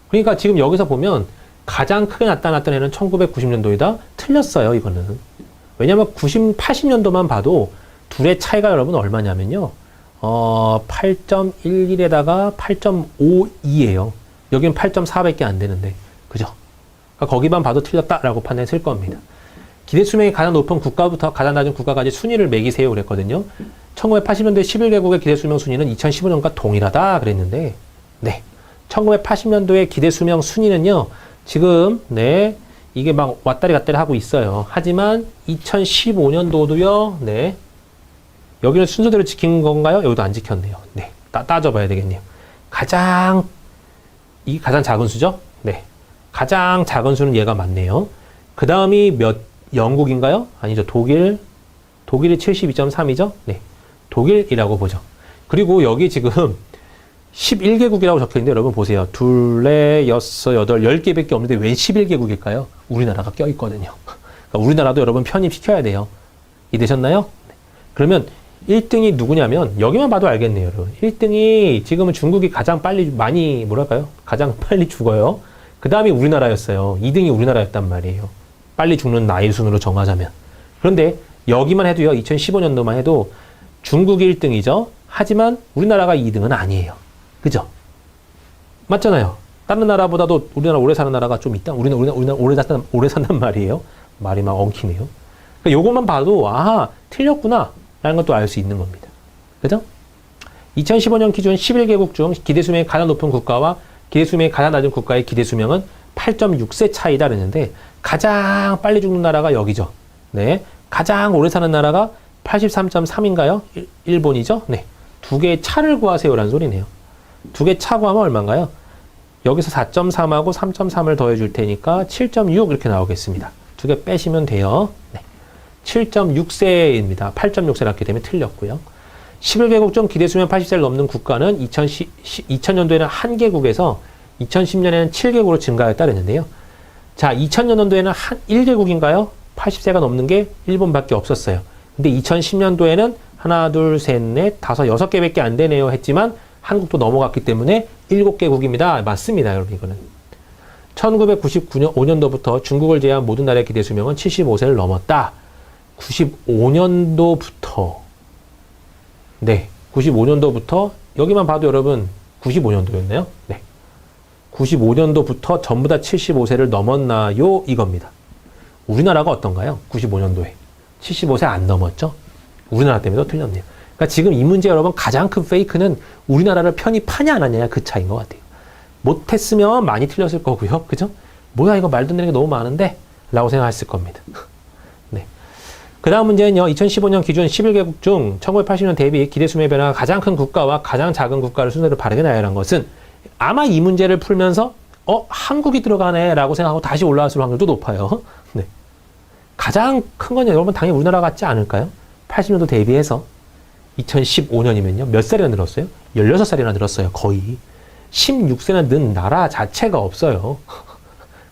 그러니까 지금 여기서 보면 가장 크게 나타났던 애는 1990년도이다. 틀렸어요, 이거는. 왜냐면 80년도만 봐도 둘의 차이가 여러분 얼마냐면요. 8.11에다가 8.52예요. 여기는 8.4밖에 안 되는데. 그죠? 그러니까 거기만 봐도 틀렸다라고 판단했을 겁니다. 기대 수명이 가장 높은 국가부터 가장 낮은 국가까지 순위를 매기세요 그랬거든요. 1980년도에 11개국의 기대 수명 순위는 2015년과 동일하다 그랬는데, 네. 1980년도의 기대 수명 순위는요, 지금, 네, 이게 막 왔다리 갔다리 하고 있어요. 하지만 2015년도도요, 네, 여기는 순서대로 지킨 건가요? 여기도 안 지켰네요. 네, 따져봐야 되겠네요. 가장 작은 수죠? 네, 가장 작은 수는 얘가 맞네요. 그 다음이 영국인가요? 아니죠. 독일이 72.3이죠? 네, 독일이라고 보죠. 그리고 여기 지금 11개국이라고 적혀있는데 여러분 보세요. 2, 4, 6, 8, 10개밖에 없는데 왜 11개국일까요? 우리나라가 껴있거든요. 그러니까 우리나라도 여러분 편입시켜야 돼요. 이해되셨나요? 그러면 1등이 누구냐면 여기만 봐도 알겠네요. 여러분. 1등이 지금은 중국이 가장 가장 빨리 죽어요. 그 다음이 우리나라였어요. 2등이 우리나라였단 말이에요. 빨리 죽는 나이 순으로 정하자면. 그런데 여기만 해도요. 2015년도만 해도 중국이 1등이죠. 하지만 우리나라가 2등은 아니에요. 그죠? 맞잖아요. 다른 나라보다도 우리나라 오래 사는 나라가 좀 있다. 우리나라 오래 산단 말이에요. 말이 막 엉키네요. 그러니까 요것만 봐도 틀렸구나 라는 것도 알 수 있는 겁니다. 그죠? 2015년 기준 11개국 중 기대 수명이 가장 높은 국가와 기대 수명이 가장 낮은 국가의 기대 수명은 8.6세 차이다 그랬는데 가장 빨리 죽는 나라가 여기죠. 네. 가장 오래 사는 나라가 83.3인가요? 일본이죠? 네. 두 개의 차를 구하세요라는 소리네요. 두 개 차 구하면 얼마인가요? 여기서 4.3하고 3.3을 더해줄 테니까 7.6 이렇게 나오겠습니다. 두 개 빼시면 돼요. 네. 7.6세입니다. 8.6세라 했기 때문에 틀렸고요. 11개국 중 기대 수명 80세를 넘는 국가는 2000년도에는 1개국에서 2010년에는 7개국으로 증가했다 그랬는데요. 자, 2000년도에는 1개국인가요? 80세가 넘는 게 일본밖에 없었어요. 근데 2010년도에는 하나, 둘, 셋, 넷, 다섯, 6개밖에 안 되네요 했지만 한국도 넘어갔기 때문에 7개국입니다. 맞습니다, 여러분 이거는. 1995년도부터 중국을 제외한 모든 나라의 기대 수명은 75세를 넘었다. 95년도부터 네, 95년도부터 여기만 봐도 여러분 95년도였네요. 네. 95년도부터 전부 다 75세를 넘었나요? 이겁니다. 우리나라가 어떤가요? 95년도에. 75세 안 넘었죠? 우리나라 때문에 또 틀렸네요. 그러니까 지금 이 문제 여러분 가장 큰 페이크는 우리나라를 편히 파냐 안 하냐 그 차이인 것 같아요. 못했으면 많이 틀렸을 거고요. 그죠? 뭐야 이거 말도 안 되는 게 너무 많은데? 라고 생각했을 겁니다. 네. 그 다음 문제는요. 2015년 기준 11개국 중 1980년 대비 기대 수명의 변화가 가장 큰 국가와 가장 작은 국가를 순서를 바르게 나열한 것은 아마 이 문제를 풀면서 한국이 들어가네 라고 생각하고 다시 올라왔을 확률도 높아요. 네. 가장 큰 건 여러분 당연히 우리나라 같지 않을까요? 80년도 대비해서 2015년이면요. 몇 살이나 늘었어요? 16살이나 늘었어요. 거의. 16세나 는 나라 자체가 없어요.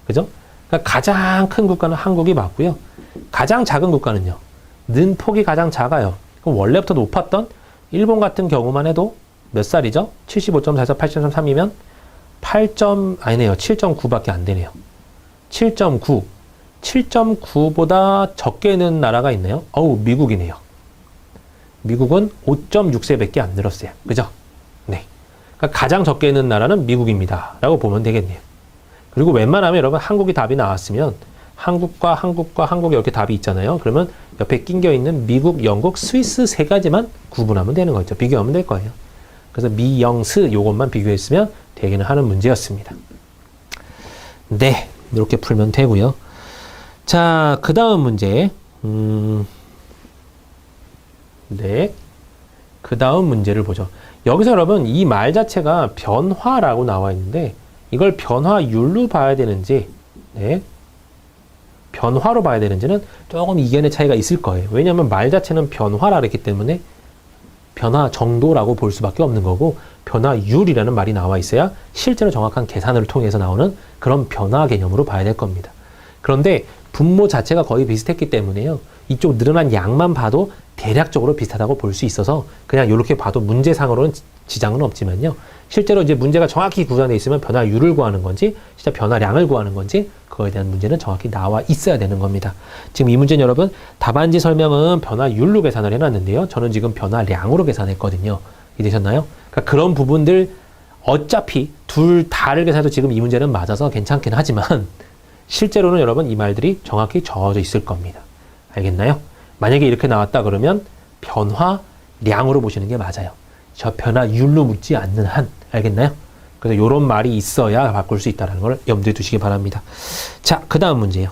그죠? 그러니까 가장 큰 국가는 한국이 맞고요. 가장 작은 국가는요. 는 폭이 가장 작아요. 그럼 원래부터 높았던 일본 같은 경우만 해도 몇 살이죠? 75.4에서 80.3이면 7.9밖에 안 되네요. 7.9. 7.9보다 적게 는 나라가 있네요. 미국이네요. 미국은 5.6세밖에 안 늘었어요. 그죠? 네. 그러니까 가장 적게 는 나라는 미국입니다. 라고 보면 되겠네요. 그리고 웬만하면 여러분 한국이 답이 나왔으면 한국과 한국이 이렇게 답이 있잖아요. 그러면 옆에 낑겨 있는 미국, 영국, 스위스 세 가지만 구분하면 되는 거죠. 비교하면 될 거예요. 그래서 미, 영, 스 요것만 비교했으면 되기는 하는 문제였습니다. 네. 이렇게 풀면 되고요. 자, 그 다음 문제. 네. 그 다음 문제를 보죠. 여기서 여러분 이 말 자체가 변화라고 나와 있는데 이걸 변화율로 봐야 되는지 네. 변화로 봐야 되는지는 조금 이견의 차이가 있을 거예요. 왜냐하면 말 자체는 변화라 그랬기 때문에 변화 정도라고 볼 수밖에 없는 거고 변화율이라는 말이 나와 있어야 실제로 정확한 계산을 통해서 나오는 그런 변화 개념으로 봐야 될 겁니다. 그런데 분모 자체가 거의 비슷했기 때문에요. 이쪽 늘어난 양만 봐도 대략적으로 비슷하다고 볼 수 있어서 그냥 이렇게 봐도 문제상으로는 지장은 없지만요. 실제로 이제 문제가 정확히 구성되어 있으면 변화율을 구하는 건지 진짜 변화량을 구하는 건지 그거에 대한 문제는 정확히 나와 있어야 되는 겁니다. 지금 이 문제는 여러분 답안지 설명은 변화율로 계산을 해놨는데요. 저는 지금 변화량으로 계산했거든요. 이해되셨나요? 그러니까 그런 부분들 어차피 둘 다를 계산해도 지금 이 문제는 맞아서 괜찮긴 하지만 실제로는 여러분 이 말들이 정확히 적어져 있을 겁니다. 알겠나요? 만약에 이렇게 나왔다 그러면 변화량으로 보시는 게 맞아요. 저 변화율로 묻지 않는 한. 알겠나요? 그래서 이런 말이 있어야 바꿀 수 있다는 걸 염두에 두시기 바랍니다. 자, 그 다음 문제요.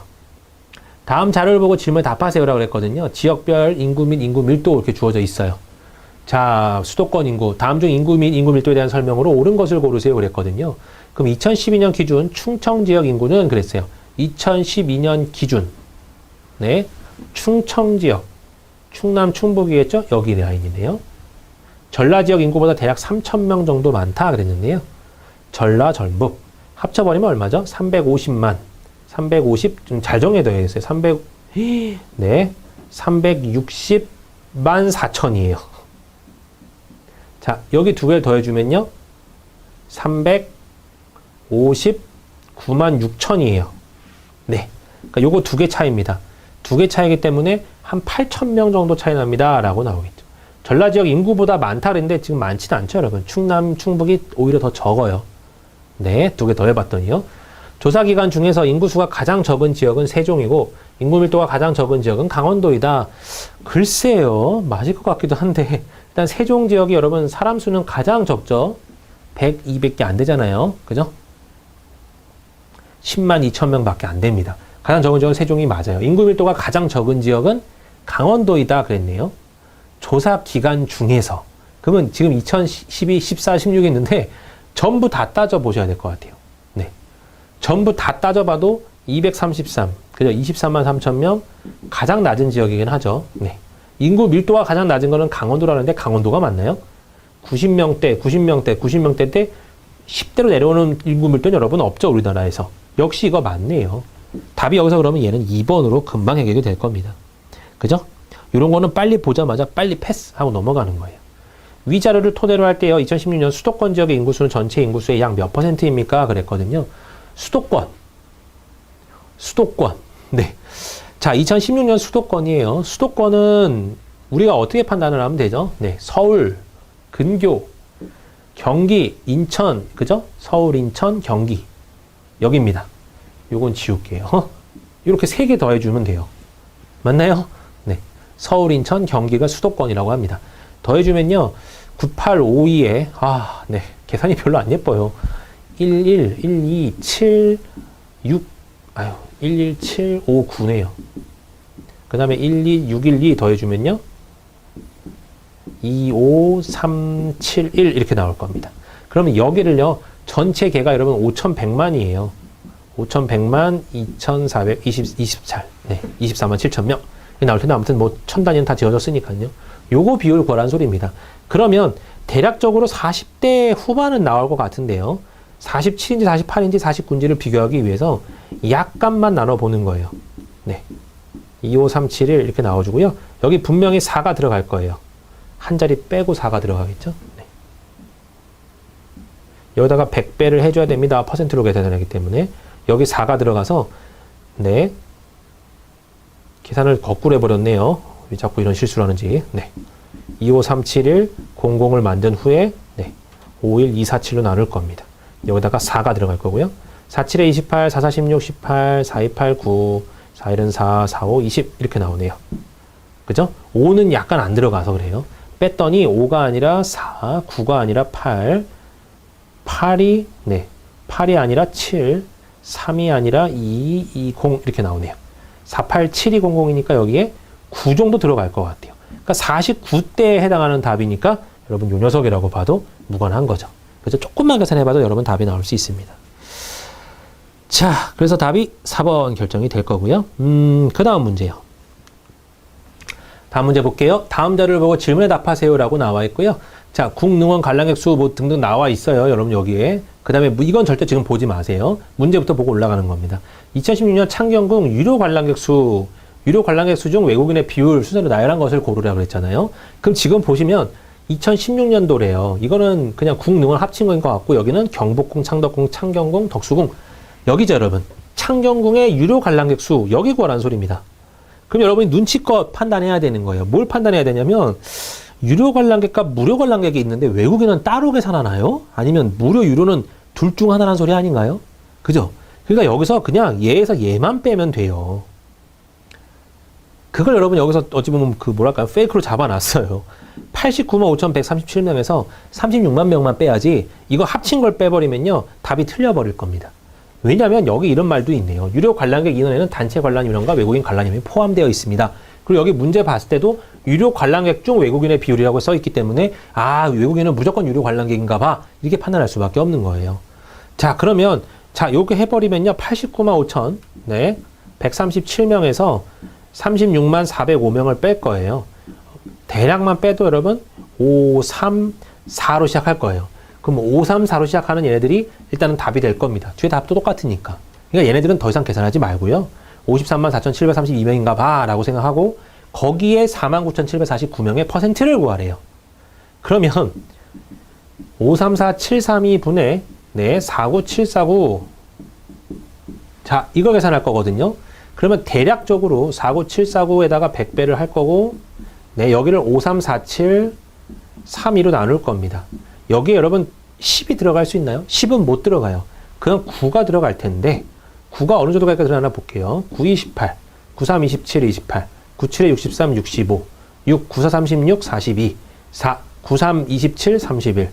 다음 자료를 보고 질문에 답하세요라고 그랬거든요. 지역별 인구 및 인구 밀도 이렇게 주어져 있어요. 자, 수도권 인구, 다음 중 인구 및 인구 밀도에 대한 설명으로 옳은 것을 고르세요 그랬거든요. 그럼 2012년 기준 충청 지역 인구는 그랬어요. 2012년 기준. 네. 충청 지역. 충남, 충북이겠죠? 여기 라인이네요. 전라 지역 인구보다 대략 3,000명 정도 많다 그랬는데요. 전라, 전북. 합쳐버리면 얼마죠? 350만. 350, 좀 잘 정해둬야겠어요. 360만 4천이에요. 자, 여기 두 개를 더해주면요. 359만 6천이에요. 네. 그러니까 요거 두 개 차이입니다. 두 개 차이기 때문에 한 8,000명 정도 차이 납니다. 라고 나오겠죠. 전라 지역 인구보다 많다 그랬는데 지금 많지는 않죠, 여러분. 충남, 충북이 오히려 더 적어요. 네, 두 개 더 해봤더니요. 조사기관 중에서 인구수가 가장 적은 지역은 세종이고 인구 밀도가 가장 적은 지역은 강원도이다. 글쎄요, 맞을 것 같기도 한데 일단 세종 지역이 여러분 사람 수는 가장 적죠. 100, 200개 안 되잖아요. 그죠? 10만 2천 명밖에 안 됩니다. 가장 적은 지역은 세종이 맞아요. 인구 밀도가 가장 적은 지역은 강원도이다 그랬네요. 조사 기간 중에서. 그러면 지금 2012, 14, 16이 있는데 전부 다 따져보셔야 될 것 같아요. 네. 전부 다 따져봐도 233, 그죠? 23만 3천 명, 가장 낮은 지역이긴 하죠. 네. 인구 밀도가 가장 낮은 거는 강원도라는데 강원도가 맞나요? 90명대 때 10대로 내려오는 인구 밀도는 여러분 없죠, 우리나라에서. 역시 이거 맞네요. 답이 여기서 그러면 얘는 2번으로 금방 해결이 될 겁니다. 그죠? 이런 거는 빨리 보자마자 빨리 패스하고 넘어가는 거예요. 위 자료를 토대로 할 때요. 2016년 수도권 지역의 인구수는 전체 인구수의 약 몇 %입니까? 그랬거든요. 수도권. 네. 자, 2016년 수도권이에요. 수도권은 우리가 어떻게 판단을 하면 되죠? 네. 서울, 근교, 경기, 인천, 그죠? 서울, 인천, 경기. 여기입니다. 요건 지울게요. 이렇게 3개 더해주면 돼요. 맞나요? 네. 서울, 인천, 경기가 수도권이라고 합니다. 더해주면요. 9852에, 네. 계산이 별로 안 예뻐요. 11, 12, 7, 6, 11759네요. 그 다음에 12612 더해주면요. 25371 이렇게 나올 겁니다. 그러면 여기를요. 전체 개가 여러분 5100만이에요. 5100만 2424. 네. 24만 7천명. 나올 텐데 아무튼 뭐 1000단위는 다 지어졌으니까요. 요거 비율 구하라는 소리입니다. 그러면 대략적으로 40대 후반은 나올 것 같은데요. 47인지 48인지 49인지를 비교하기 위해서 약간만 나눠보는 거예요. 네. 25371 이렇게 나와주고요. 여기 분명히 4가 들어갈 거예요. 한 자리 빼고 4가 들어가겠죠. 네. 여기다가 100배를 해줘야 됩니다. 퍼센트로 계산하기 때문에 여기 4가 들어가서 네. 계산을 거꾸로 해버렸네요. 왜 자꾸 이런 실수를 하는지. 네. 25371 00을 만든 후에 네. 51247로 나눌 겁니다. 여기다가 4가 들어갈 거고요. 47에 28, 44, 16, 18, 42, 9, 41은 4, 45, 20 이렇게 나오네요. 그죠? 5는 약간 안 들어가서 그래요. 뺐더니 5가 아니라 4, 9가 아니라 8, 8이 네, 8이 아니라 7, 3이 아니라 2, 2, 0 이렇게 나오네요. 4, 8, 7, 2, 0, 0이니까 여기에 9 정도 들어갈 것 같아요. 그러니까 49대에 해당하는 답이니까 여러분 요 녀석이라고 봐도 무관한 거죠. 그래서 조금만 계산해봐도 여러분 답이 나올 수 있습니다. 자, 그래서 답이 4번 결정이 될 거고요. 그 다음 문제요. 다음 문제 볼게요. 다음 자료를 보고 질문에 답하세요 라고 나와 있고요. 자, 국능원 관람객 수 뭐 등등 나와 있어요. 여러분 여기에. 그 다음에 이건 절대 지금 보지 마세요. 문제부터 보고 올라가는 겁니다. 2016년 창경궁 유료 관람객 수 중 외국인의 비율 순서로 나열한 것을 고르라고 그랬잖아요. 그럼 지금 보시면 2016년도래요. 이거는 그냥 국능원 합친 거인 것 같고 여기는 경복궁, 창덕궁, 창경궁, 덕수궁 여기죠 여러분. 창경궁의 유료 관람객 수 여기 구하라는 소리입니다. 그럼 여러분이 눈치껏 판단해야 되는 거예요. 뭘 판단해야 되냐면 유료 관람객과 무료 관람객이 있는데 외국인은 따로 계산하나요? 아니면 무료 유료는 둘 중 하나라는 소리 아닌가요? 그죠? 그러니까 여기서 그냥 얘에서 얘만 빼면 돼요. 그걸 여러분 여기서 어찌 보면 그 뭐랄까요? 페이크로 잡아놨어요. 89만 5,137명에서 36만 명만 빼야지 이거 합친 걸 빼버리면요. 답이 틀려버릴 겁니다. 왜냐하면 여기 이런 말도 있네요. 유료 관람객 인원에는 단체 관람 인원과 외국인 관람 인원이 포함되어 있습니다. 그리고 여기 문제 봤을 때도 유료 관람객 중 외국인의 비율이라고 써 있기 때문에 외국인은 무조건 유료 관람객인가 봐. 이렇게 판단할 수밖에 없는 거예요. 자, 그러면 이렇게 해버리면요. 89만 5천 137명에서 36만 405명을 뺄 거예요. 대략만 빼도 여러분 534로 시작할 거예요. 그럼 534로 시작하는 얘네들이 일단은 답이 될 겁니다. 뒤에 답도 똑같으니까. 그러니까 얘네들은 더 이상 계산하지 말고요. 53만 4,732명인가 봐 라고 생각하고 거기에 49,749명의 퍼센트를 구하래요. 그러면 534732 분의 49749 자, 이거 계산할 거거든요. 그러면 대략적으로 49749에다가 100배를 할 거고 여기를 534732로 나눌 겁니다. 여기에 여러분 10이 들어갈 수 있나요? 10은 못 들어가요. 그냥 9가 들어갈 텐데 9가 어느 정도 갈까 들어가나 볼게요. 9, 28, 9, 3, 27, 28, 9, 7, 63, 65, 6, 9, 4, 36, 42, 4, 9, 3, 27, 31,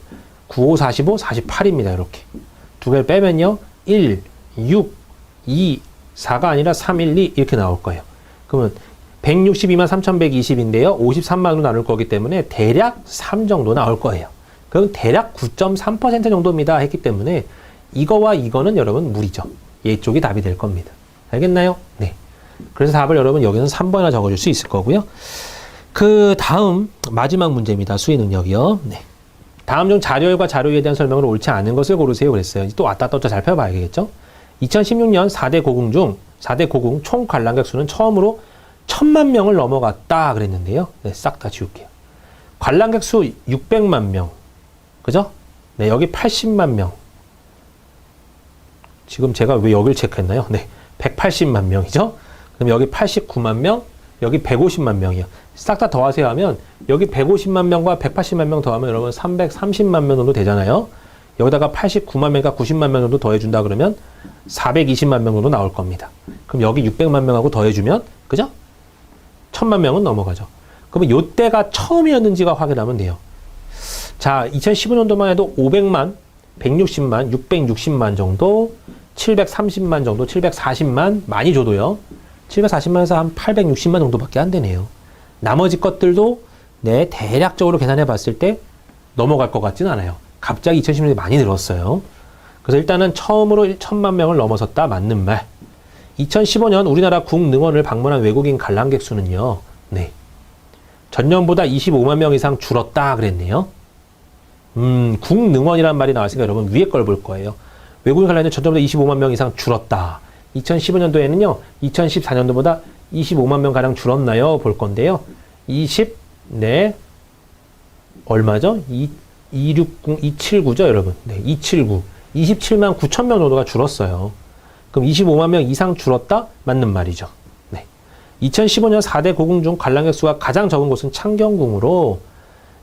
9, 5, 45, 48입니다. 이렇게. 두 개를 빼면요. 1, 6, 2, 4가 아니라 3, 1, 2 이렇게 나올 거예요. 그러면 162만 3,120인데요. 53만으로 나눌 거기 때문에 대략 3 정도 나올 거예요. 그럼 대략 9.3% 정도입니다. 했기 때문에 이거와 이거는 여러분 무리죠. 이쪽이 답이 될 겁니다. 알겠나요? 네. 그래서 답을 여러분 여기는 3번이나 적어줄 수 있을 거고요. 그 다음 마지막 문제입니다. 수의 능력이요. 네. 다음 중 자료열과 자료에 대한 설명을 옳지 않은 것을 고르세요. 그랬어요. 또 왔다 떴다 잘 펴봐야겠죠? 2016년 4대 고궁 중 4대 고궁 총 관람객 수는 처음으로 1,000만 명을 넘어갔다 그랬는데요. 네, 싹 다 지울게요. 관람객 수 600만 명. 그죠? 네, 여기 80만 명. 지금 제가 왜 여기를 체크했나요? 네, 180만 명이죠? 그럼 여기 89만 명, 여기 150만 명이요. 싹 다 더하세요 하면 여기 150만 명과 180만 명 더하면 여러분 330만 명 정도 되잖아요. 여기다가 89만 명과 90만 명 정도 더해준다 그러면 420만 명 정도 나올 겁니다. 그럼 여기 600만 명하고 더해주면 그죠? 1000만 명은 넘어가죠. 그러면 요때가 처음이었는지가 확인하면 돼요. 자, 2015년도만 해도 500만, 160만, 660만 정도, 730만 정도, 740만 많이 줘도요. 740만에서 한 860만 정도밖에 안 되네요. 나머지 것들도 네, 대략적으로 계산해 봤을 때 넘어갈 것 같지는 않아요. 갑자기 2010년에 많이 늘었어요. 그래서 일단은 처음으로 1000만 명을 넘어섰다 맞는 말. 2015년 우리나라 국능원을 방문한 외국인 관람객 수는요. 네. 전년보다 25만 명 이상 줄었다 그랬네요. 국능원이라는 말이 나왔으니까 여러분 위에 걸 볼 거예요. 외국인 관람객 전년보다 25만 명 이상 줄었다. 2015년도에는요. 2014년도보다 25만 명 가량 줄었나요? 볼 건데요. 네. 얼마죠? 279죠, 여러분. 네, 279. 27만 9천 명 정도가 줄었어요. 그럼 25만 명 이상 줄었다? 맞는 말이죠. 네. 2015년 4대 고궁 중 관람객 수가 가장 적은 곳은 창경궁으로,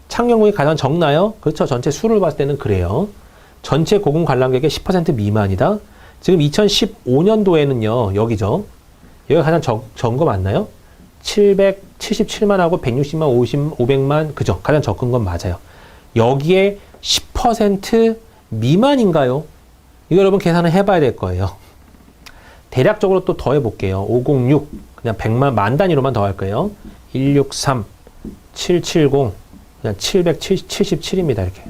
창경궁이 가장 적나요? 그렇죠. 전체 수를 봤을 때는 그래요. 전체 고궁 관람객의 10% 미만이다. 지금 2015년도에는요, 여기죠. 여기가 가장 적은 거 맞나요? 777만하고 160만, 500만, 그죠? 가장 적은 건 맞아요. 여기에 10% 미만인가요? 이거 여러분 계산을 해봐야 될 거예요. 대략적으로 또 더해볼게요. 506, 그냥 100만, 만 단위로만 더할 거예요. 163, 770, 그냥 777입니다. 이렇게.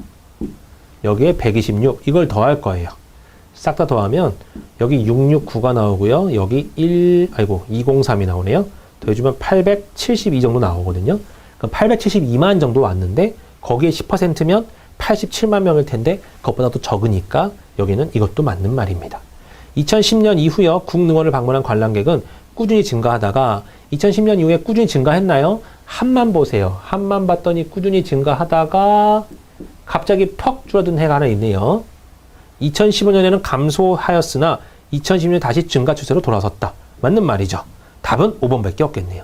여기에 126, 이걸 더할 거예요. 싹 다 더하면 여기 669가 나오고요. 여기 203이 나오네요. 더해주면 872 정도 나오거든요. 그럼 872만 정도 왔는데 거기에 10%면 87만 명일 텐데 그것보다 도 적으니까 여기는 이것도 맞는 말입니다. 2010년 이후요. 국능원을 방문한 관람객은 꾸준히 증가하다가 2010년 이후에 꾸준히 증가했나요? 한만 보세요. 한만 봤더니 꾸준히 증가하다가 갑자기 퍽 줄어든 해가 하나 있네요. 2015년에는 감소하였으나 2010년에 다시 증가 추세로 돌아섰다. 맞는 말이죠. 답은 5번밖에 없겠네요.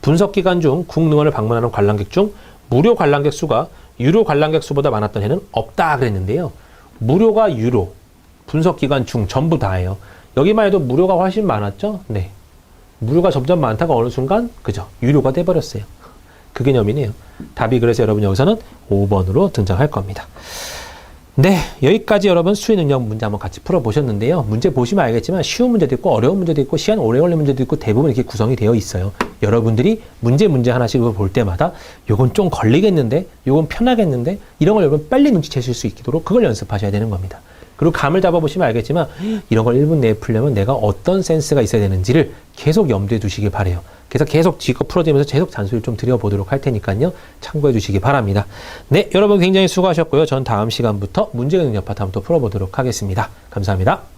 분석 기간 중 국능원을 방문하는 관람객 중 무료 관람객 수가 유료 관람객 수보다 많았던 해는 없다 그랬는데요. 무료가 유료, 분석 기간 중 전부 다예요. 여기만 해도 무료가 훨씬 많았죠? 네. 무료가 점점 많다가 어느 순간 그죠? 유료가 돼버렸어요. 그 개념이네요. 답이 그래서 여러분 여기서는 5번으로 등장할 겁니다. 네, 여기까지 여러분 수의 능력 문제 한번 같이 풀어보셨는데요. 문제 보시면 알겠지만 쉬운 문제도 있고 어려운 문제도 있고 시간 오래 걸리는 문제도 있고 대부분 이렇게 구성이 되어 있어요. 여러분들이 문제 하나씩 볼 때마다 요건 좀 걸리겠는데, 요건 편하겠는데 이런 걸 여러분 빨리 눈치채실 수 있도록 그걸 연습하셔야 되는 겁니다. 그리고 감을 잡아보시면 알겠지만 이런 걸 1분 내에 풀려면 내가 어떤 센스가 있어야 되는지를 계속 염두에 두시기 바래요. 그래서 계속 지껏 풀어지면서 계속 잔소리를 좀 드려보도록 할 테니까요. 참고해 주시기 바랍니다. 네, 여러분 굉장히 수고하셨고요. 전 다음 시간부터 문제 능력 파트 한번 또 풀어보도록 하겠습니다. 감사합니다.